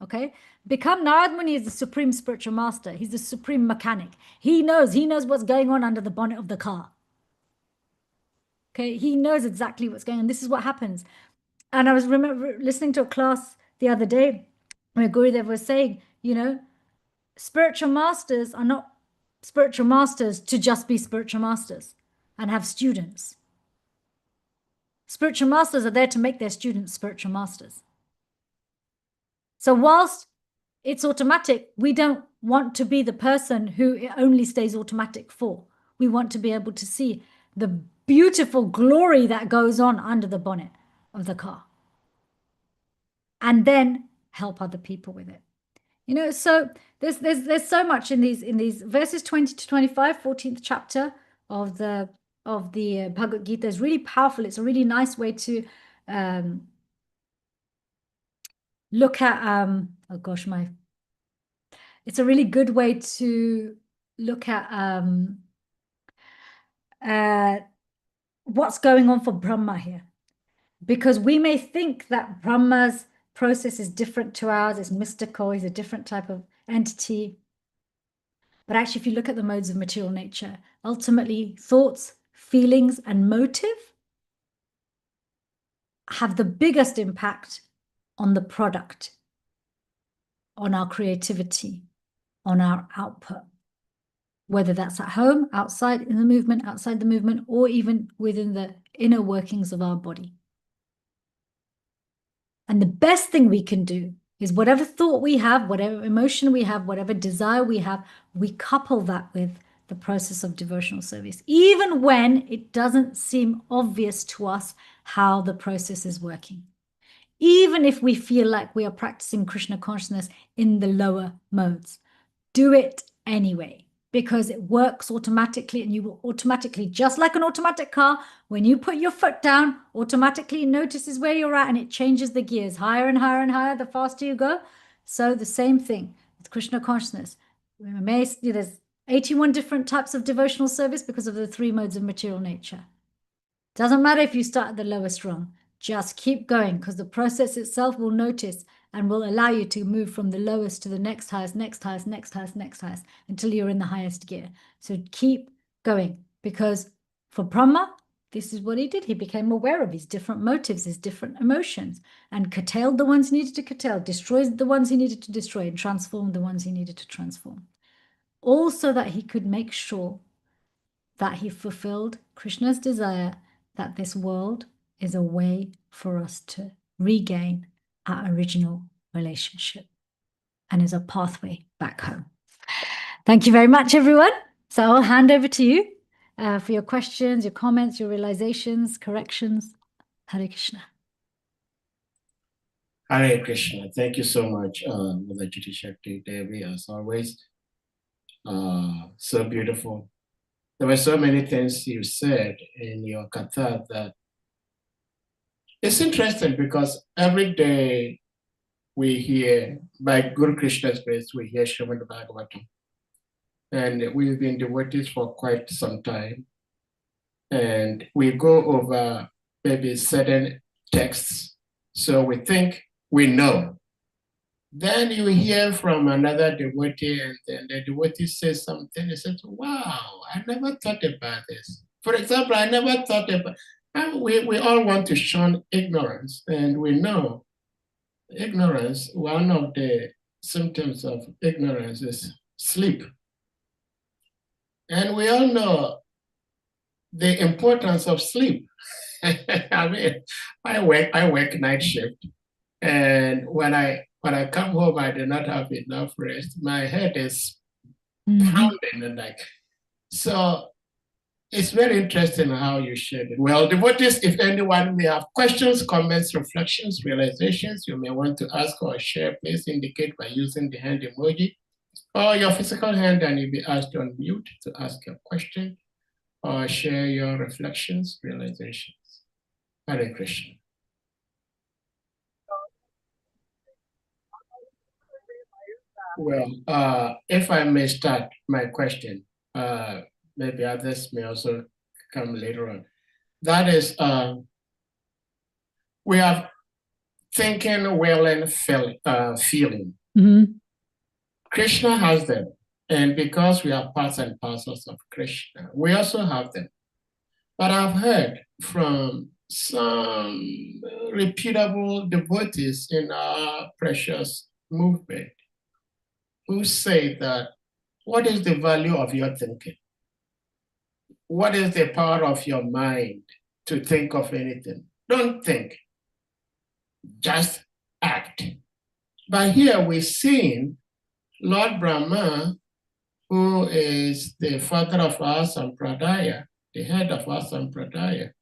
A: Okay? Narad Muni is the supreme spiritual master. He's the supreme mechanic. He knows what's going on under the bonnet of the car. Okay? He knows exactly what's going on. This is what happens. And I was listening to a class the other day where Gurudev was saying, spiritual masters are not spiritual masters to just be spiritual masters and have students. Spiritual masters are there to make their students spiritual masters. So whilst it's automatic, we don't want to be the person who it only stays automatic for. We want to be able to see the beautiful glory that goes on under the bonnet of the car and then help other people with it. So there's so much in these verses 20 to 25, 14th chapter of the Bhagavad Gita is really powerful. It's a really nice way to look at it's a really good way to look at what's going on for Brahma here, because we may think that Brahma's process is different to ours, it's mystical, he's a different type of entity. But actually, if you look at the modes of material nature, ultimately thoughts, feelings, and motive have the biggest impact on the product, on our creativity, on our output, whether that's at home, outside in the movement, outside the movement, or even within the inner workings of our body. And the best thing we can do is whatever thought we have, whatever emotion we have, whatever desire we have, we couple that with the process of devotional service, even when it doesn't seem obvious to us how the process is working. Even if we feel like we are practicing Krishna consciousness in the lower modes, do it anyway, because it works automatically, and you will automatically, just like an automatic car, when you put your foot down, automatically it notices where you're at and it changes the gears higher and higher and higher the faster you go. So the same thing with Krishna consciousness. There's 81 different types of devotional service because of the 3 modes of material nature. Doesn't matter if you start at the lowest rung, just keep going, because the process itself will notice and will allow you to move from the lowest to the next highest, next highest, next highest, next highest, until you're in the highest gear. So keep going, because for Brahma, this is what he did. He became aware of his different motives, his different emotions, and curtailed the ones he needed to curtail, destroyed the ones he needed to destroy, and transformed the ones he needed to transform. All so that he could make sure that he fulfilled Krishna's desire that this world is a way for us to regain our original relationship and is a pathway back home. Thank you very much, everyone. So I'll hand over to you for your questions, your comments, your realizations, corrections. Hare Krishna.
B: Hare Krishna. Thank you so much, Mother Jyoti Shakti Devi, as always. So beautiful. There were so many things you said in your katha that it's interesting, because every day we hear, by Guru Krishna's grace, we hear Srimad Bhagavatam. And we've been devotees for quite some time. And we go over maybe certain texts, so we think we know. Then you hear from another devotee, and then the devotee says something, he says, wow, I never thought about this. For example, I never thought about, and we all want to shun ignorance, and we know ignorance, one of the symptoms of ignorance is sleep. And we all know the importance of sleep. I mean, I work night shift, and when I come home, I do not have enough rest. My head is pounding, and like so. It's very interesting how you shared it. Well, devotees, if anyone may have questions, comments, reflections, realizations you may want to ask or share, please indicate by using the hand emoji or your physical hand, and you'll be asked to unmute to ask your question or share your reflections, realizations. Hare Krishna. Well, if I may start my question, maybe others may also come later on. That is, we have thinking, willing, feeling. Krishna has them. And because we are parts and parcels of Krishna, we also have them. But I've heard from some reputable devotees in our precious movement who say that, what is the value of your thinking? What is the power of your mind to think of anything? Don't think, just act. But here we're seeing Lord Brahma, who is the father of our Sampradaya, the head of our Sampradaya,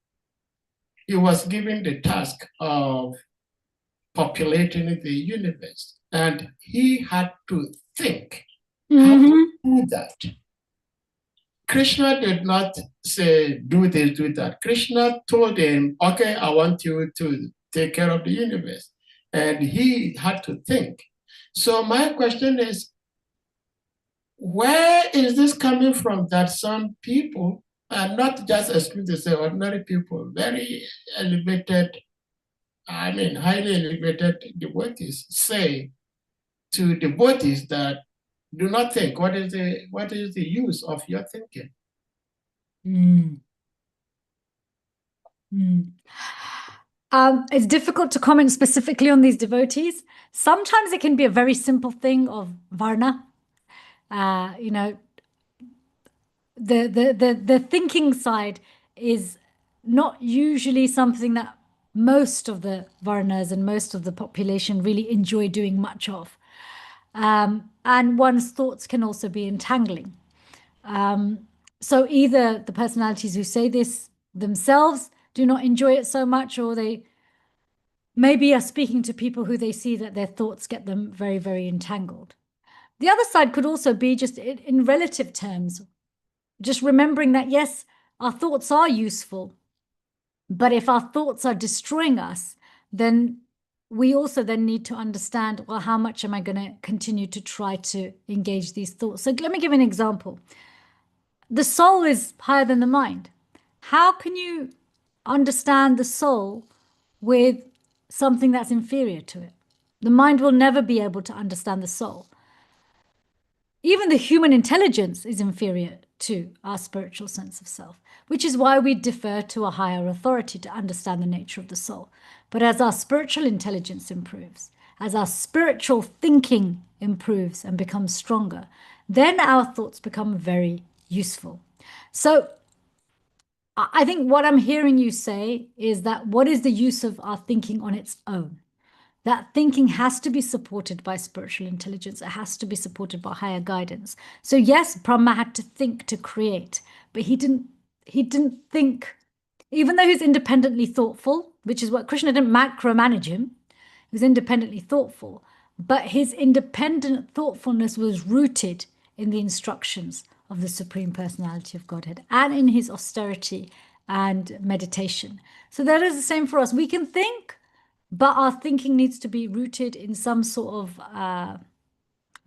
B: he was given the task of populating the universe. And he had to think how to do that. Krishna did not say, do this, do that. Krishna told him, okay, I want you to take care of the universe. And he had to think. So my question is, where is this coming from that some people, and not just exclusive, say ordinary people, very elevated, highly elevated devotees say to devotees that do not think, what is the use of your thinking?
A: It's difficult to comment specifically on these devotees. Sometimes it can be a very simple thing of varna. The thinking side is not usually something that most of the varnas and most of the population really enjoy doing much of. And one's thoughts can also be entangling. So either the personalities who say this themselves do not enjoy it so much, or they maybe are speaking to people who they see that their thoughts get them very, very entangled. The other side could also be just in relative terms, just remembering that, yes, our thoughts are useful, but if our thoughts are destroying us, then we also then need to understand, well, how much am I going to continue to try to engage these thoughts? So let me give an example. The soul is higher than the mind. How can you understand the soul with something that's inferior to it? The mind will never be able to understand the soul. Even the human intelligence is inferior to our spiritual sense of self, which is why we defer to a higher authority to understand the nature of the soul. But as our spiritual intelligence improves, as our spiritual thinking improves and becomes stronger, then our thoughts become very useful. So I think what I'm hearing you say is that what is the use of our thinking on its own? That thinking has to be supported by spiritual intelligence. It has to be supported by higher guidance. So yes, Brahma had to think to create, but he didn't think, even though he's independently thoughtful, which is what Krishna didn't macromanage him. He was independently thoughtful, but his independent thoughtfulness was rooted in the instructions of the Supreme Personality of Godhead and in his austerity and meditation. So that is the same for us. We can think, but our thinking needs to be rooted in some sort of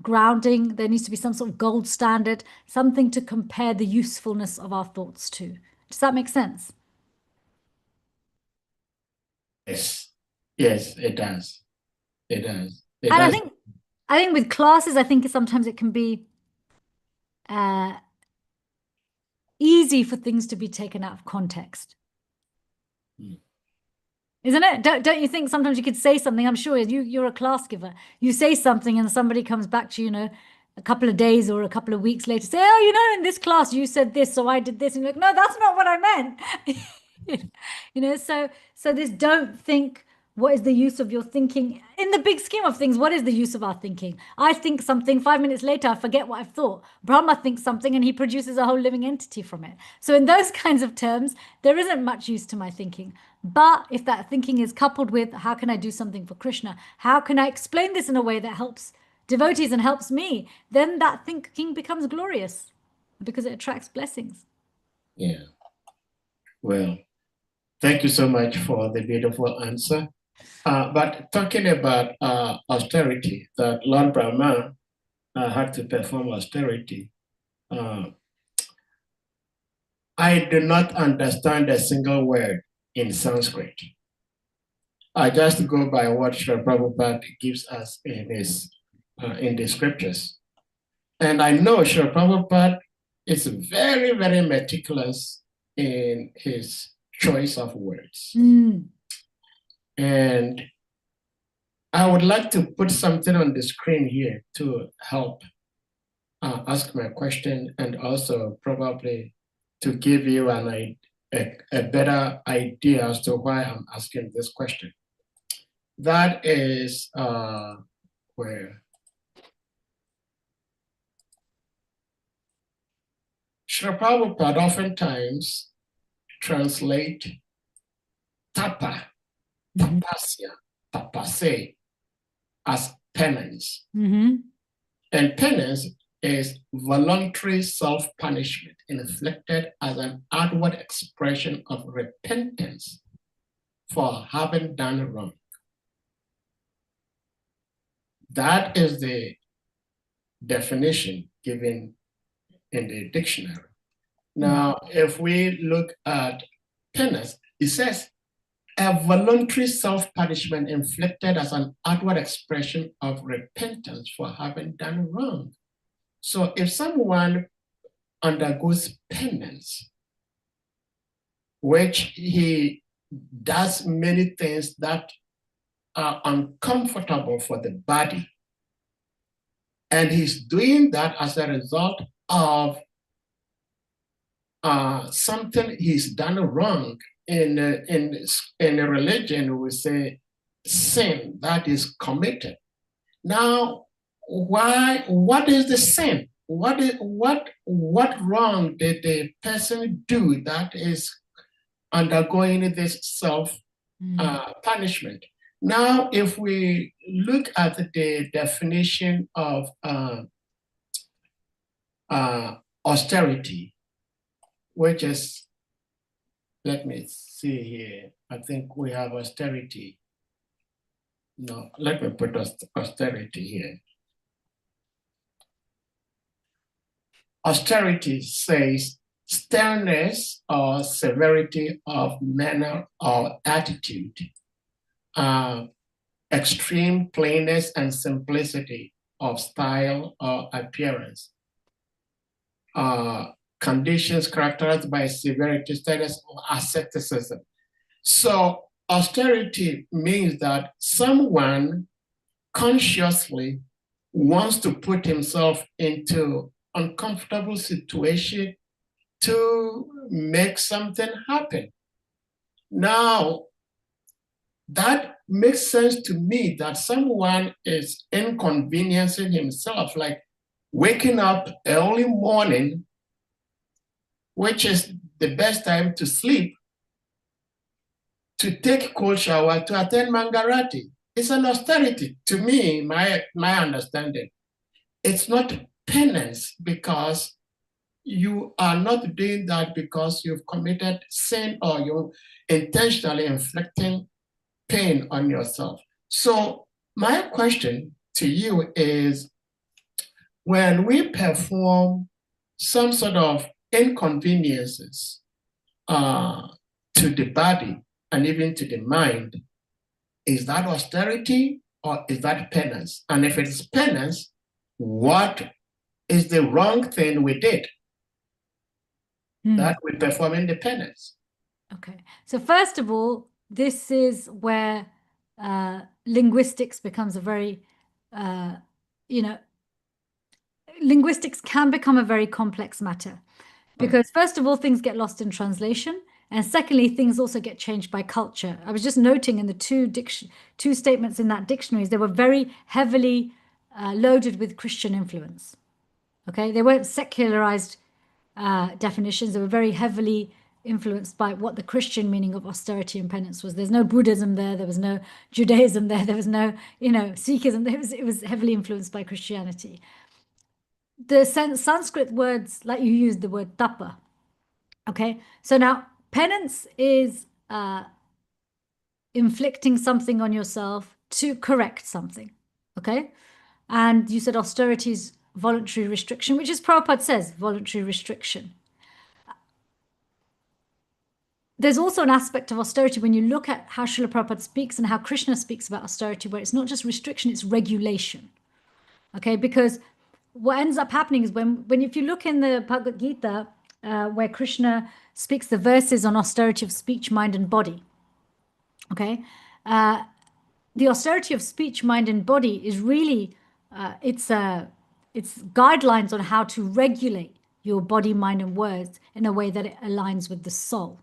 A: grounding. There needs to be some sort of gold standard, something to compare the usefulness of our thoughts to. Does that make sense?
B: Yes, it does. It does.
A: And I think with classes, I think sometimes it can be easy for things to be taken out of context. Isn't it? Don't you think sometimes you could say something? I'm sure you're a class giver. You say something and somebody comes back to you, a couple of days or a couple of weeks later, say, oh, in this class you said this, so I did this. And you're like, no, that's not what I meant. So this don't think, what is the use of your thinking? In the big scheme of things, what is the use of our thinking? I think something, 5 minutes later, I forget what I've thought. Brahma thinks something and he produces a whole living entity from it. So in those kinds of terms, there isn't much use to my thinking. But if that thinking is coupled with, how can I do something for Krishna? How can I explain this in a way that helps devotees and helps me? Then that thinking becomes glorious because it attracts blessings.
B: Yeah. Well, thank you so much for the beautiful answer. But talking about austerity, that Lord Brahma had to perform austerity, I do not understand a single word in Sanskrit. I just go by what Srila Prabhupada gives us in the scriptures. And I know Srila Prabhupada is very, very meticulous in his choice of words. And I would like to put something on the screen here to help ask my question, and also probably to give you a better idea as to why I'm asking this question. That is where Srila Prabhupada oftentimes translate tapa, tapasya, tapase as penance. And penance is voluntary self-punishment inflicted as an outward expression of repentance for having done wrong. That is the definition given in the dictionary. Now, if we look at penance, it says a voluntary self-punishment inflicted as an outward expression of repentance for having done wrong. So if someone undergoes penance, which he does many things that are uncomfortable for the body, and he's doing that as a result of something he's done wrong. In a religion, we say sin that is committed. Now, what is the sin? What wrong did the person do that is undergoing this self punishment? Now, if we look at the definition of austerity, which is, let me see here, I think we have austerity. No, let me put austerity here. Austerity says sternness or severity of manner or attitude, extreme plainness and simplicity of style or appearance, conditions characterized by severity, sternness, or asceticism. So austerity means that someone consciously wants to put himself into uncomfortable situation to make something happen. Now, that makes sense to me, that someone is inconveniencing himself, like waking up early morning, which is the best time to sleep, to take cold shower, to attend Mangarati. It's an austerity to me, my understanding. It's not penance, because you are not doing that because you've committed sin or you're intentionally inflicting pain on yourself. So my question to you is, when we perform some sort of inconveniences to the body and even to the mind, is that austerity or is that penance? And if it's penance, what is the wrong thing we did that we perform in the penance?
A: Okay. So first of all, this is where linguistics becomes a very, linguistics can become a very complex matter. Because first of all, things get lost in translation. And secondly, things also get changed by culture. I was just noting in the two statements in that dictionaries, they were very heavily loaded with Christian influence. Okay, they weren't secularized definitions. They were very heavily influenced by what the Christian meaning of austerity and penance was. There's no Buddhism there. There was no Judaism there. There was no, Sikhism. It was heavily influenced by Christianity. The Sanskrit words, like you used the word tapa. Okay, so now penance is inflicting something on yourself to correct something. Okay, and you said austerity is voluntary restriction, which is Prabhupada says, voluntary restriction. There's also an aspect of austerity when you look at how Srila Prabhupada speaks and how Krishna speaks about austerity, where it's not just restriction, it's regulation. Okay, because what ends up happening is when if you look in the Bhagavad Gita, where Krishna speaks the verses on austerity of speech, mind, and body. Okay, the austerity of speech, mind, and body is really it's guidelines on how to regulate your body, mind, and words in a way that it aligns with the soul,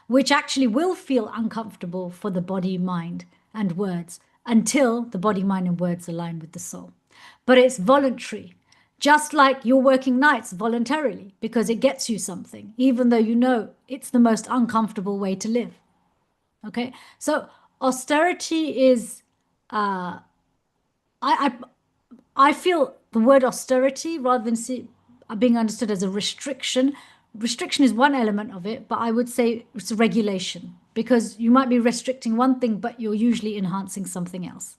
A: which actually will feel uncomfortable for the body, mind, and words until the body, mind, and words align with the soul. But it's voluntary, just like you're working nights voluntarily because it gets you something, even though you know it's the most uncomfortable way to live. Okay, so austerity is, I feel the word austerity, rather than being understood as a restriction. Restriction is one element of it, but I would say it's a regulation, because you might be restricting one thing, but you're usually enhancing something else.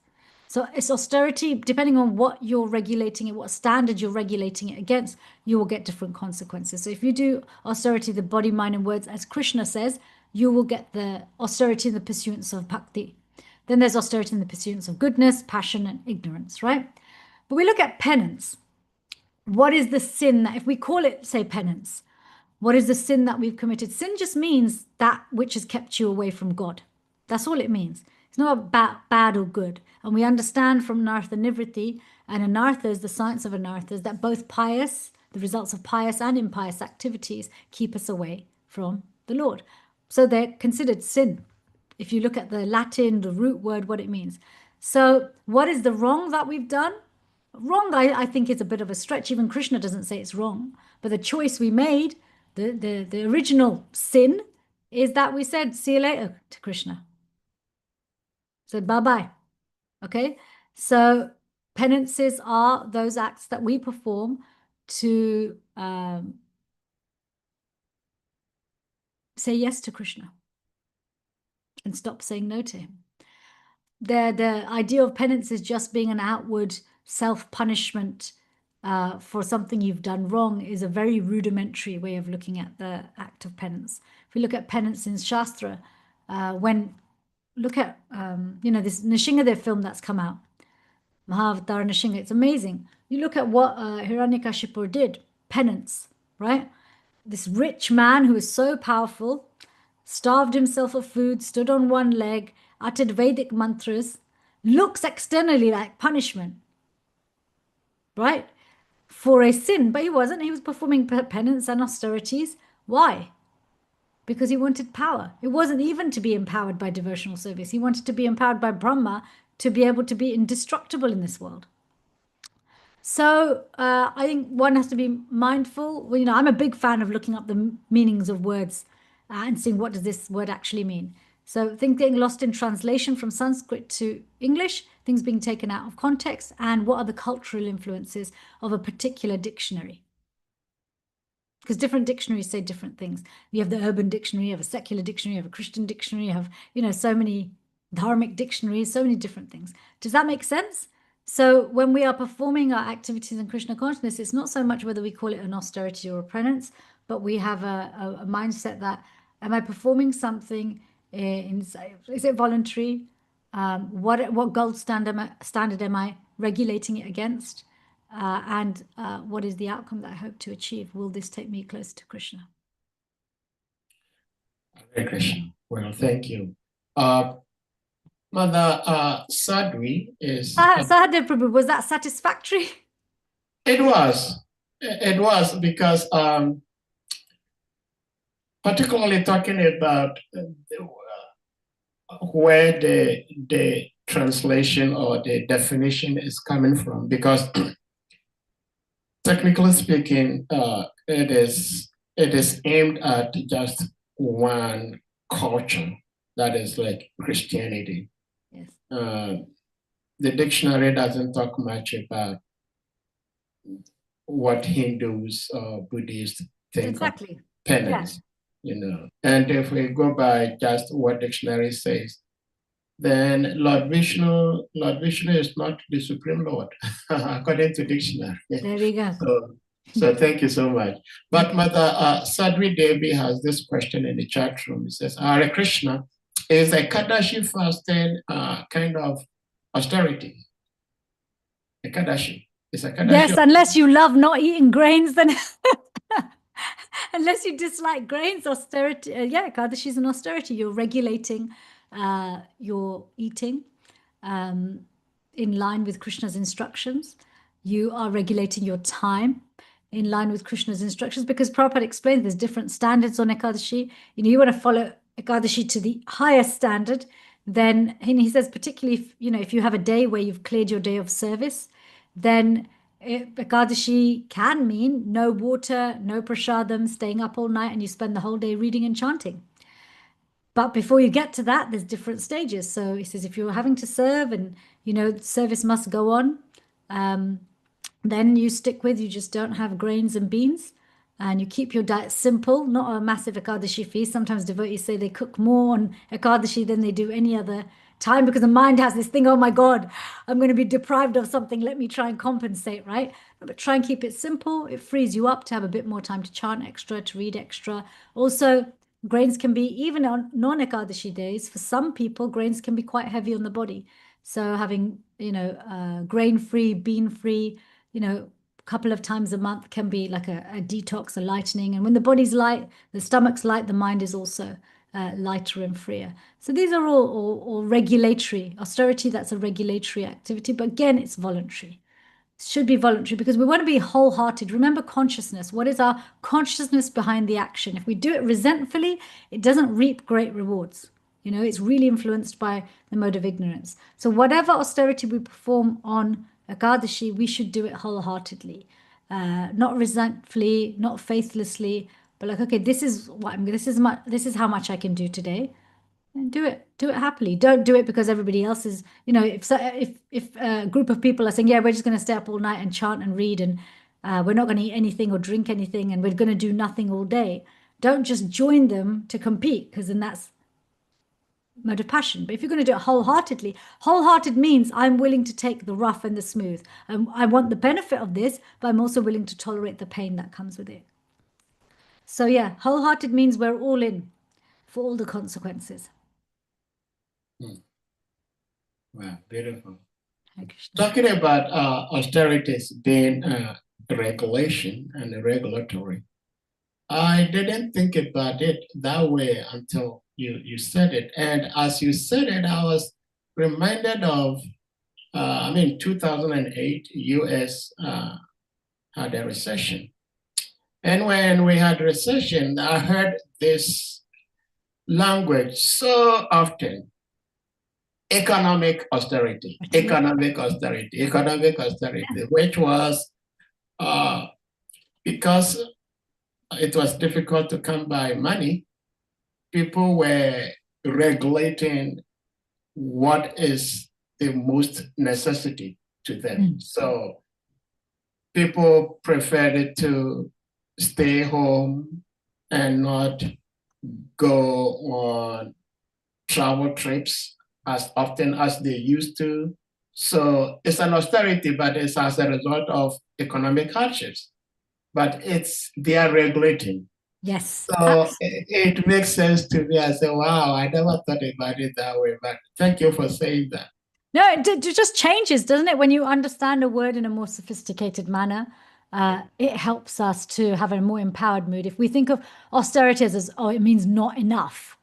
A: So it's austerity, depending on what you're regulating it, what standard you're regulating it against, you will get different consequences. So if you do austerity, the body, mind, and words, as Krishna says, you will get the austerity in the pursuance of bhakti. Then there's austerity in the pursuance of goodness, passion, and ignorance, right? But we look at penance. What is the sin that, if we call it, say, penance, what is the sin that we've committed? Sin just means that which has kept you away from God. That's all it means. It's not about bad or good. And we understand from Anartha Nivriti, and Anartha is the science of Anarthas, that both pious, the results of pious and impious activities, keep us away from the Lord. So they're considered sin. If you look at the Latin, the root word, what it means. So what is the wrong that we've done? Wrong, I think, is a bit of a stretch. Even Krishna doesn't say it's wrong. But the choice we made, the original sin, is that we said, see you later to Krishna. Said bye-bye. Okay? So penances are those acts that we perform to say yes to Krishna and stop saying no to him. The idea of penance is just being an outward self-punishment for something you've done wrong is a very rudimentary way of looking at the act of penance. If we look at penance in Shastra, look at this Nishingadev film that's come out, Mahavatar Nishinga, it's amazing. You look at what Hiranyakashipu did, penance, right? This rich man who is so powerful, starved himself of food, stood on one leg, uttered Vedic mantras, looks externally like punishment, right? For a sin, but he wasn't. He was performing penance and austerities. Why? Because he wanted power. It wasn't even to be empowered by devotional service. He wanted to be empowered by Brahma to be able to be indestructible in this world. So I think one has to be mindful. Well, I'm a big fan of looking up the meanings of words and seeing what does this word actually mean. So things getting lost in translation from Sanskrit to English, things being taken out of context, and what are the cultural influences of a particular dictionary. Because different dictionaries say different things. You have the urban dictionary, you have a secular dictionary, you have a Christian dictionary, you have, so many dharmic dictionaries, so many different things. Does that make sense? So when we are performing our activities in Krishna consciousness, it's not so much whether we call it an austerity or a penance, but we have a mindset that, am I performing something, is it voluntary? What gold standard am I regulating it against? And what is the outcome that I hope to achieve? Will this take me closer to Krishna?
B: Hare Krishna. Well, thank you. Mother Sadhvi is...
A: Sahadev Prabhu, was that satisfactory?
B: It was. It was, because particularly talking about where the translation or the definition is coming from, because technically speaking, it is aimed at just one culture, that is like Christianity.
A: Yes.
B: The dictionary doesn't talk much about what Hindus or Buddhists think
A: Exactly.
B: of penance, And if we go by just what dictionary says, then Lord Vishnu is not the Supreme Lord, according to dictionary.
A: There we go.
B: So thank you so much. But Mother Sadhvi Devi has this question in the chat room. It says, Hare Krishna, is a Kadashi fasting kind of austerity? A Kadashi. Is a Kadashi?
A: Yes, unless you love not eating grains, then unless you dislike grains, austerity. Yeah, Kadashi is an austerity. You're regulating your eating in line with Krishna's instructions. You are regulating your time in line with Krishna's instructions, because Prabhupada explains there's different standards on Ekadashi. You want to follow Ekadashi to the highest standard. Then he says, particularly if you have a day where you've cleared your day of service, then Ekadashi can mean no water, no prasadam, staying up all night, and you spend the whole day reading and chanting. But before you get to that, there's different stages. So he says, if you're having to serve and, service must go on, then you stick with, you just don't have grains and beans, and you keep your diet simple, not a massive Ekadashi feast. Sometimes devotees say they cook more on Ekadashi than they do any other time, because the mind has this thing, oh my God, I'm going to be deprived of something. Let me try and compensate, right? But try and keep it simple. It frees you up to have a bit more time to chant extra, to read extra. Also, grains can be, even on non-Ekadashi days, for some people, grains can be quite heavy on the body. So having, grain-free, bean-free, a couple of times a month can be like a detox, a lightening. And when the body's light, the stomach's light, the mind is also lighter and freer. So these are all regulatory. Austerity, that's a regulatory activity. But again, it's voluntary. It should be voluntary because we want to be wholehearted. Remember consciousness. What is our consciousness behind the action? If we do it resentfully, it doesn't reap great rewards. It's really influenced by the mode of ignorance. So whatever austerity we perform on Ekadashi, we should do it wholeheartedly, not resentfully, not faithlessly, but like, okay, this is how much I can do today, and do it happily. Don't do it because everybody else is, if a group of people are saying, yeah, we're just going to stay up all night and chant and read, and we're not going to eat anything or drink anything, and we're going to do nothing all day. Don't just join them to compete, because then that's mode of passion. But if you're going to do it wholeheartedly, wholehearted means I'm willing to take the rough and the smooth. I want the benefit of this, but I'm also willing to tolerate the pain that comes with it. So yeah, wholehearted means we're all in for all the consequences.
B: Wow, beautiful. Talking about austerities being regulation and regulatory, I didn't think about it that way until you said it. And as you said it, I was reminded of, 2008, US had a recession. And when we had recession, I heard this language so often: economic austerity, which was because it was difficult to come by money, people were regulating what is the most necessity to them. So people preferred to stay home and not go on travel trips as often as they used to. So it's an austerity, but it's as a result of economic hardships. But they are regulating.
A: Yes.
B: So it makes sense to me. I say, wow, I never thought about it that way, but thank you for saying that.
A: No, it just changes, doesn't it? When you understand a word in a more sophisticated manner, it helps us to have a more empowered mood. If we think of austerity as, oh, it means not enough,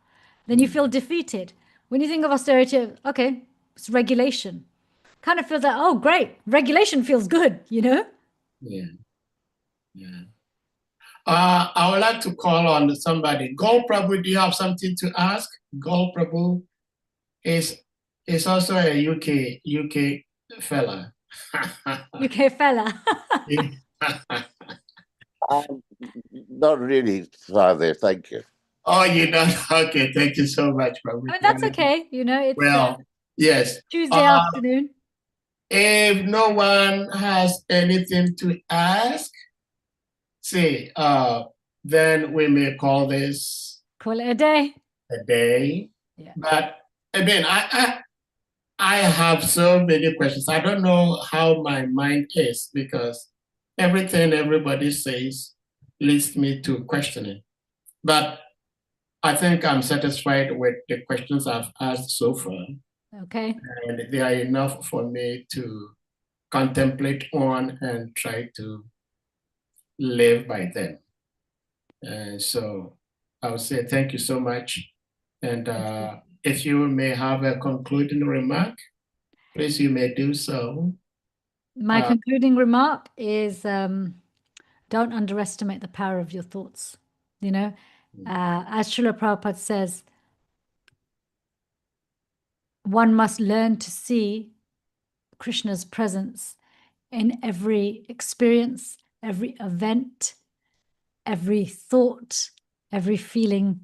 A: then you feel defeated. When you think of austerity, okay, it's regulation. Kind of feels like, oh, great, regulation feels good,
B: Yeah. I would like to call on somebody. Gol Prabhu, do you have something to ask? Gol Prabhu is also a UK fella.
A: UK fella.
C: Not really, Father. Thank you.
B: Oh, you don't? Okay, thank you so much, Prabhu.
A: I mean, that's okay. You know, it's
B: Well, yes.
A: Tuesday afternoon.
B: If no one has anything to ask, say, then we may call this
A: Call it a day.
B: a day.
A: Yeah.
B: But again, I have so many questions. I don't know how my mind is because everything everybody says leads me to questioning. But I think I'm satisfied with the questions I've asked so far.
A: Okay.
B: And they are enough for me to contemplate on and try to live by them. And so I would say thank you so much. And if you may have a concluding remark, please, you may do so.
A: My concluding remark is don't underestimate the power of your thoughts. You know, as Srila Prabhupada says, one must learn to see Krishna's presence in every experience, every event, every thought, every feeling,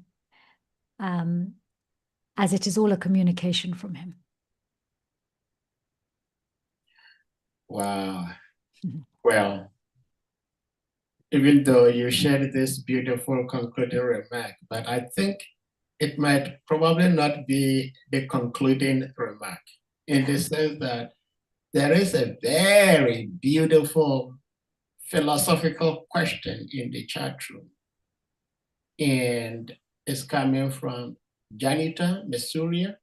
A: as it is all a communication from him.
B: Wow. Well, even though you shared this beautiful concluding remark, but I think it might probably not be the concluding remark in the sense that there is a very beautiful philosophical question in the chat room. And it's coming from Janita Mesuria.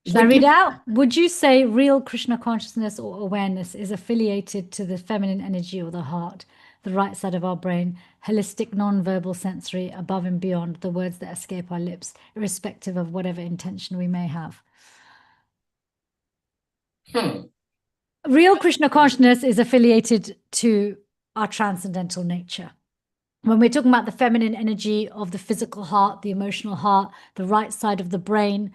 A: Should I read out? Would you say real Krishna consciousness or awareness is affiliated to the feminine energy or the heart, the right side of our brain, holistic, non-verbal, sensory, above and beyond the words that escape our lips, irrespective of whatever intention we may have? Real Krishna consciousness is affiliated to our transcendental nature. When we're talking about the feminine energy of the physical heart, the emotional heart, the right side of the brain,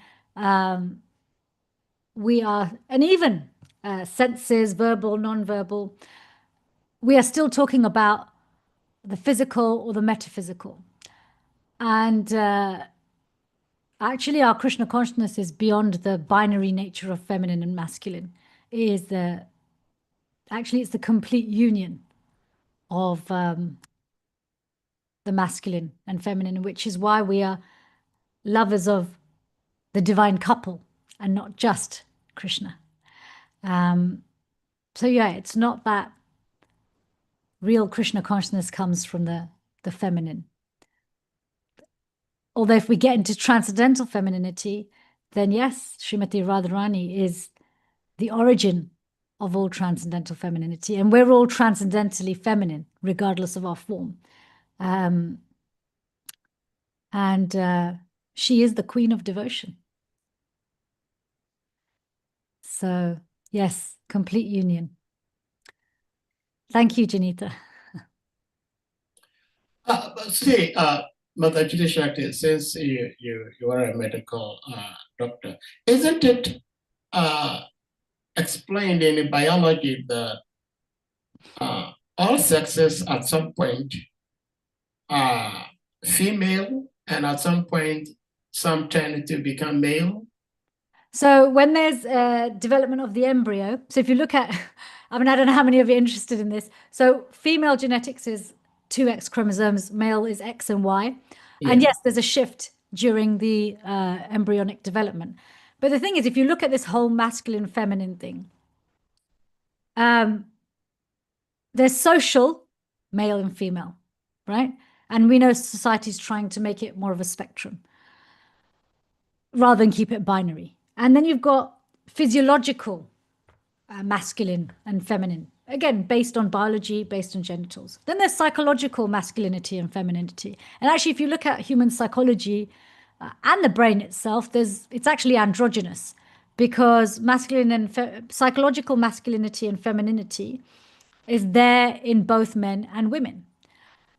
A: we are, and even senses, verbal, non-verbal, we are still talking about the physical or the metaphysical. And actually, our Krishna consciousness is beyond the binary nature of feminine and masculine. Actually, it's the complete union of the masculine and feminine, which is why we are lovers of the divine couple and not just Krishna. So yeah, it's not that real Krishna consciousness comes from the feminine. Although if we get into transcendental femininity, then yes, Srimati Radharani is the origin of all transcendental femininity. And we're all transcendentally feminine, regardless of our form. She is the queen of devotion. So yes, complete union. Thank you, Janita.
B: See, Mother Judy Shakti, since you are a medical doctor, isn't it explained in biology that all sexes at some point are female and at some point some tend to become male?
A: So when there's development of the embryo, so if you look at, I mean, I don't know how many of you are interested in this. So female genetics is 2 X chromosomes, male is X and Y. Yeah. And yes, there's a shift during the embryonic development. But the thing is, if you look at this whole masculine, feminine thing, there's social, male and female, right? And we know society's trying to make it more of a spectrum rather than keep it binary. And then you've got physiological masculine and feminine, again, based on biology, based on genitals. Then there's psychological masculinity and femininity. And actually, if you look at human psychology and the brain itself, it's actually androgynous, because masculine and psychological masculinity and femininity is there in both men and women.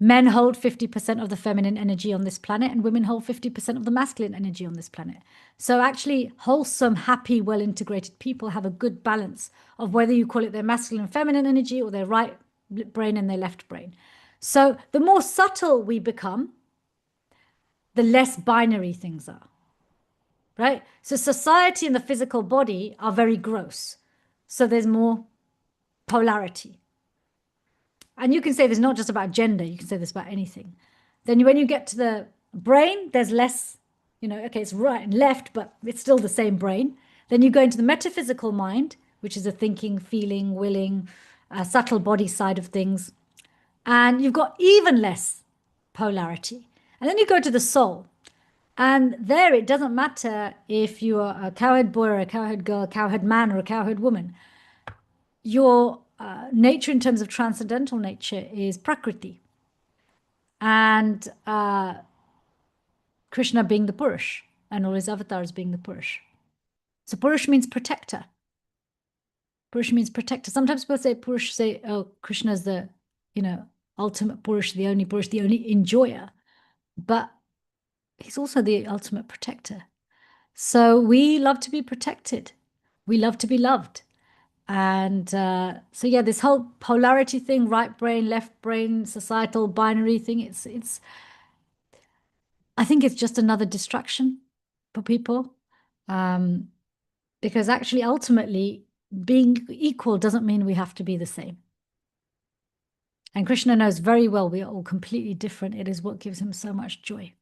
A: Men hold 50% of the feminine energy on this planet, and women hold 50% of the masculine energy on this planet. So actually, wholesome, happy, well-integrated people have a good balance of whether you call it their masculine and feminine energy or their right brain and their left brain. So the more subtle we become, the less binary things are, right? So society and the physical body are very gross. So there's more polarity. And you can say this not just about gender, you can say this about anything. Then when you get to the brain, there's less, okay, it's right and left, but it's still the same brain. Then you go into the metaphysical mind, which is the thinking, feeling, willing, subtle body side of things. And you've got even less polarity. And then you go to the soul. And there it doesn't matter if you are a cowherd boy or a cowherd girl, a cowherd man or a cowherd woman. Your nature in terms of transcendental nature is Prakriti. And Krishna being the Purush and all his avatars being the Purush. So Purush means protector. Purush means protector. Sometimes people say Purush, say, oh, Krishna is the, ultimate Purush, the only enjoyer. But he's also the ultimate protector. So we love to be protected. We love to be loved. And so, yeah, this whole polarity thing, right brain, left brain, societal binary thing, it's I think it's just another distraction for people. Because actually, ultimately, being equal doesn't mean we have to be the same. And Krishna knows very well we are all completely different. It is what gives him so much joy.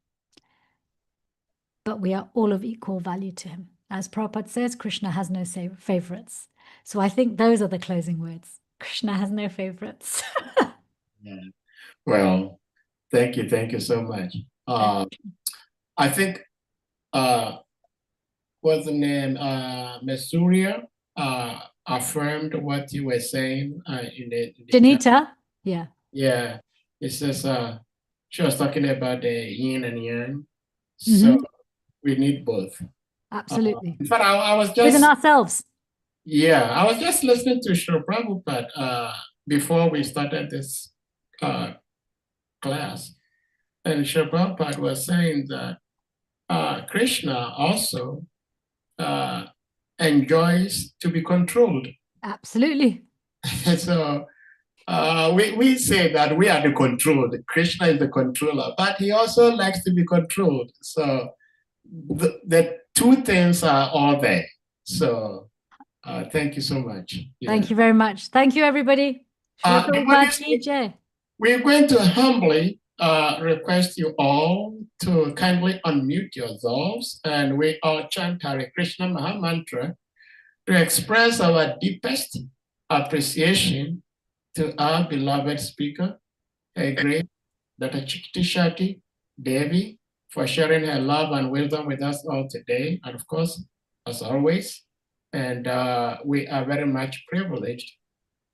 A: But we are all of equal value to him. As Prabhupada says, Krishna has no favorites. So I think those are the closing words. Krishna has no favorites.
B: Yeah. Well, thank you so much. I think what's the name? Ms. Surya affirmed what you were saying in the
A: Janita, yeah.
B: Yeah, it says she was talking about the yin and yang. So we need both.
A: Absolutely.
B: In fact, I was just
A: within ourselves.
B: Yeah, I was just listening to Sri Prabhupada before we started this class, and Sri Prabhupada was saying that Krishna also enjoys to be controlled.
A: Absolutely.
B: So we say that we are the controlled. Krishna is the controller, but he also likes to be controlled. So the two things are all there. So thank you so much. Yeah.
A: Thank you very much. Thank you, everybody.
B: We're going to humbly request you all to kindly unmute yourselves, and we all chant Hare Krishna Maha Mantra to express our deepest appreciation to our beloved speaker, a great Dr. CITI DEVI, for sharing her love and wisdom with us all today, and of course, as always. And we are very much privileged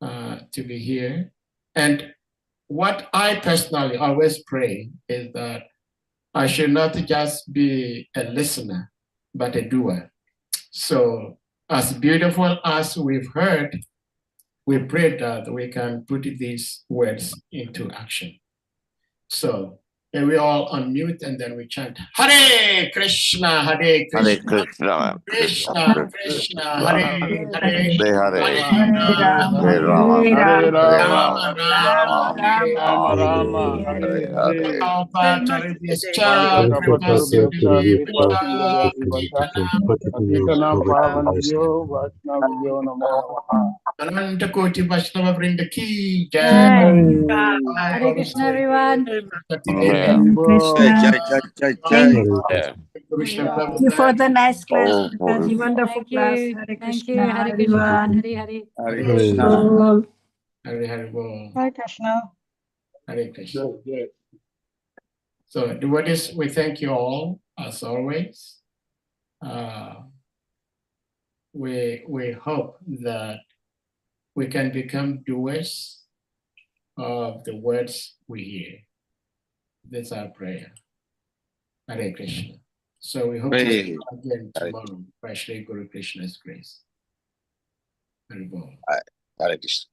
B: to be here. And what I personally always pray is that I should not just be a listener, but a doer. So as beautiful as we've heard, we pray that we can put these words into action. So and we all unmute and then we chant Hare Krishna, Hare Krishna,
C: Hare Krishna,
B: Krishna Krishna, Hare Hare,
C: Hare
B: Hare
C: Rama,
B: Rama,
C: Hare
B: Rama Rama, Hare
D: Rama,
C: Hare
D: Hare
C: Hare.
D: Hare.
B: Ananta Koti Vaishnava Vrinda ki jai.
A: Hare Krishna, everyone.
D: Thank you for the nice class. The wonderful class. Hare Krishna,
A: Hare Krishna,
D: everyone.
A: Hare
B: Krishna.
D: Hare
B: Hare Bol.
D: Hare Krishna.
B: Hare Krishna. So devotees, we thank you all as always. We hope that we can become doers of the words we hear. That's our prayer. Hare Krishna. So we hope to see you again tomorrow by Shri Guru Krishna's grace. Hare Bol.
C: Hare Krishna.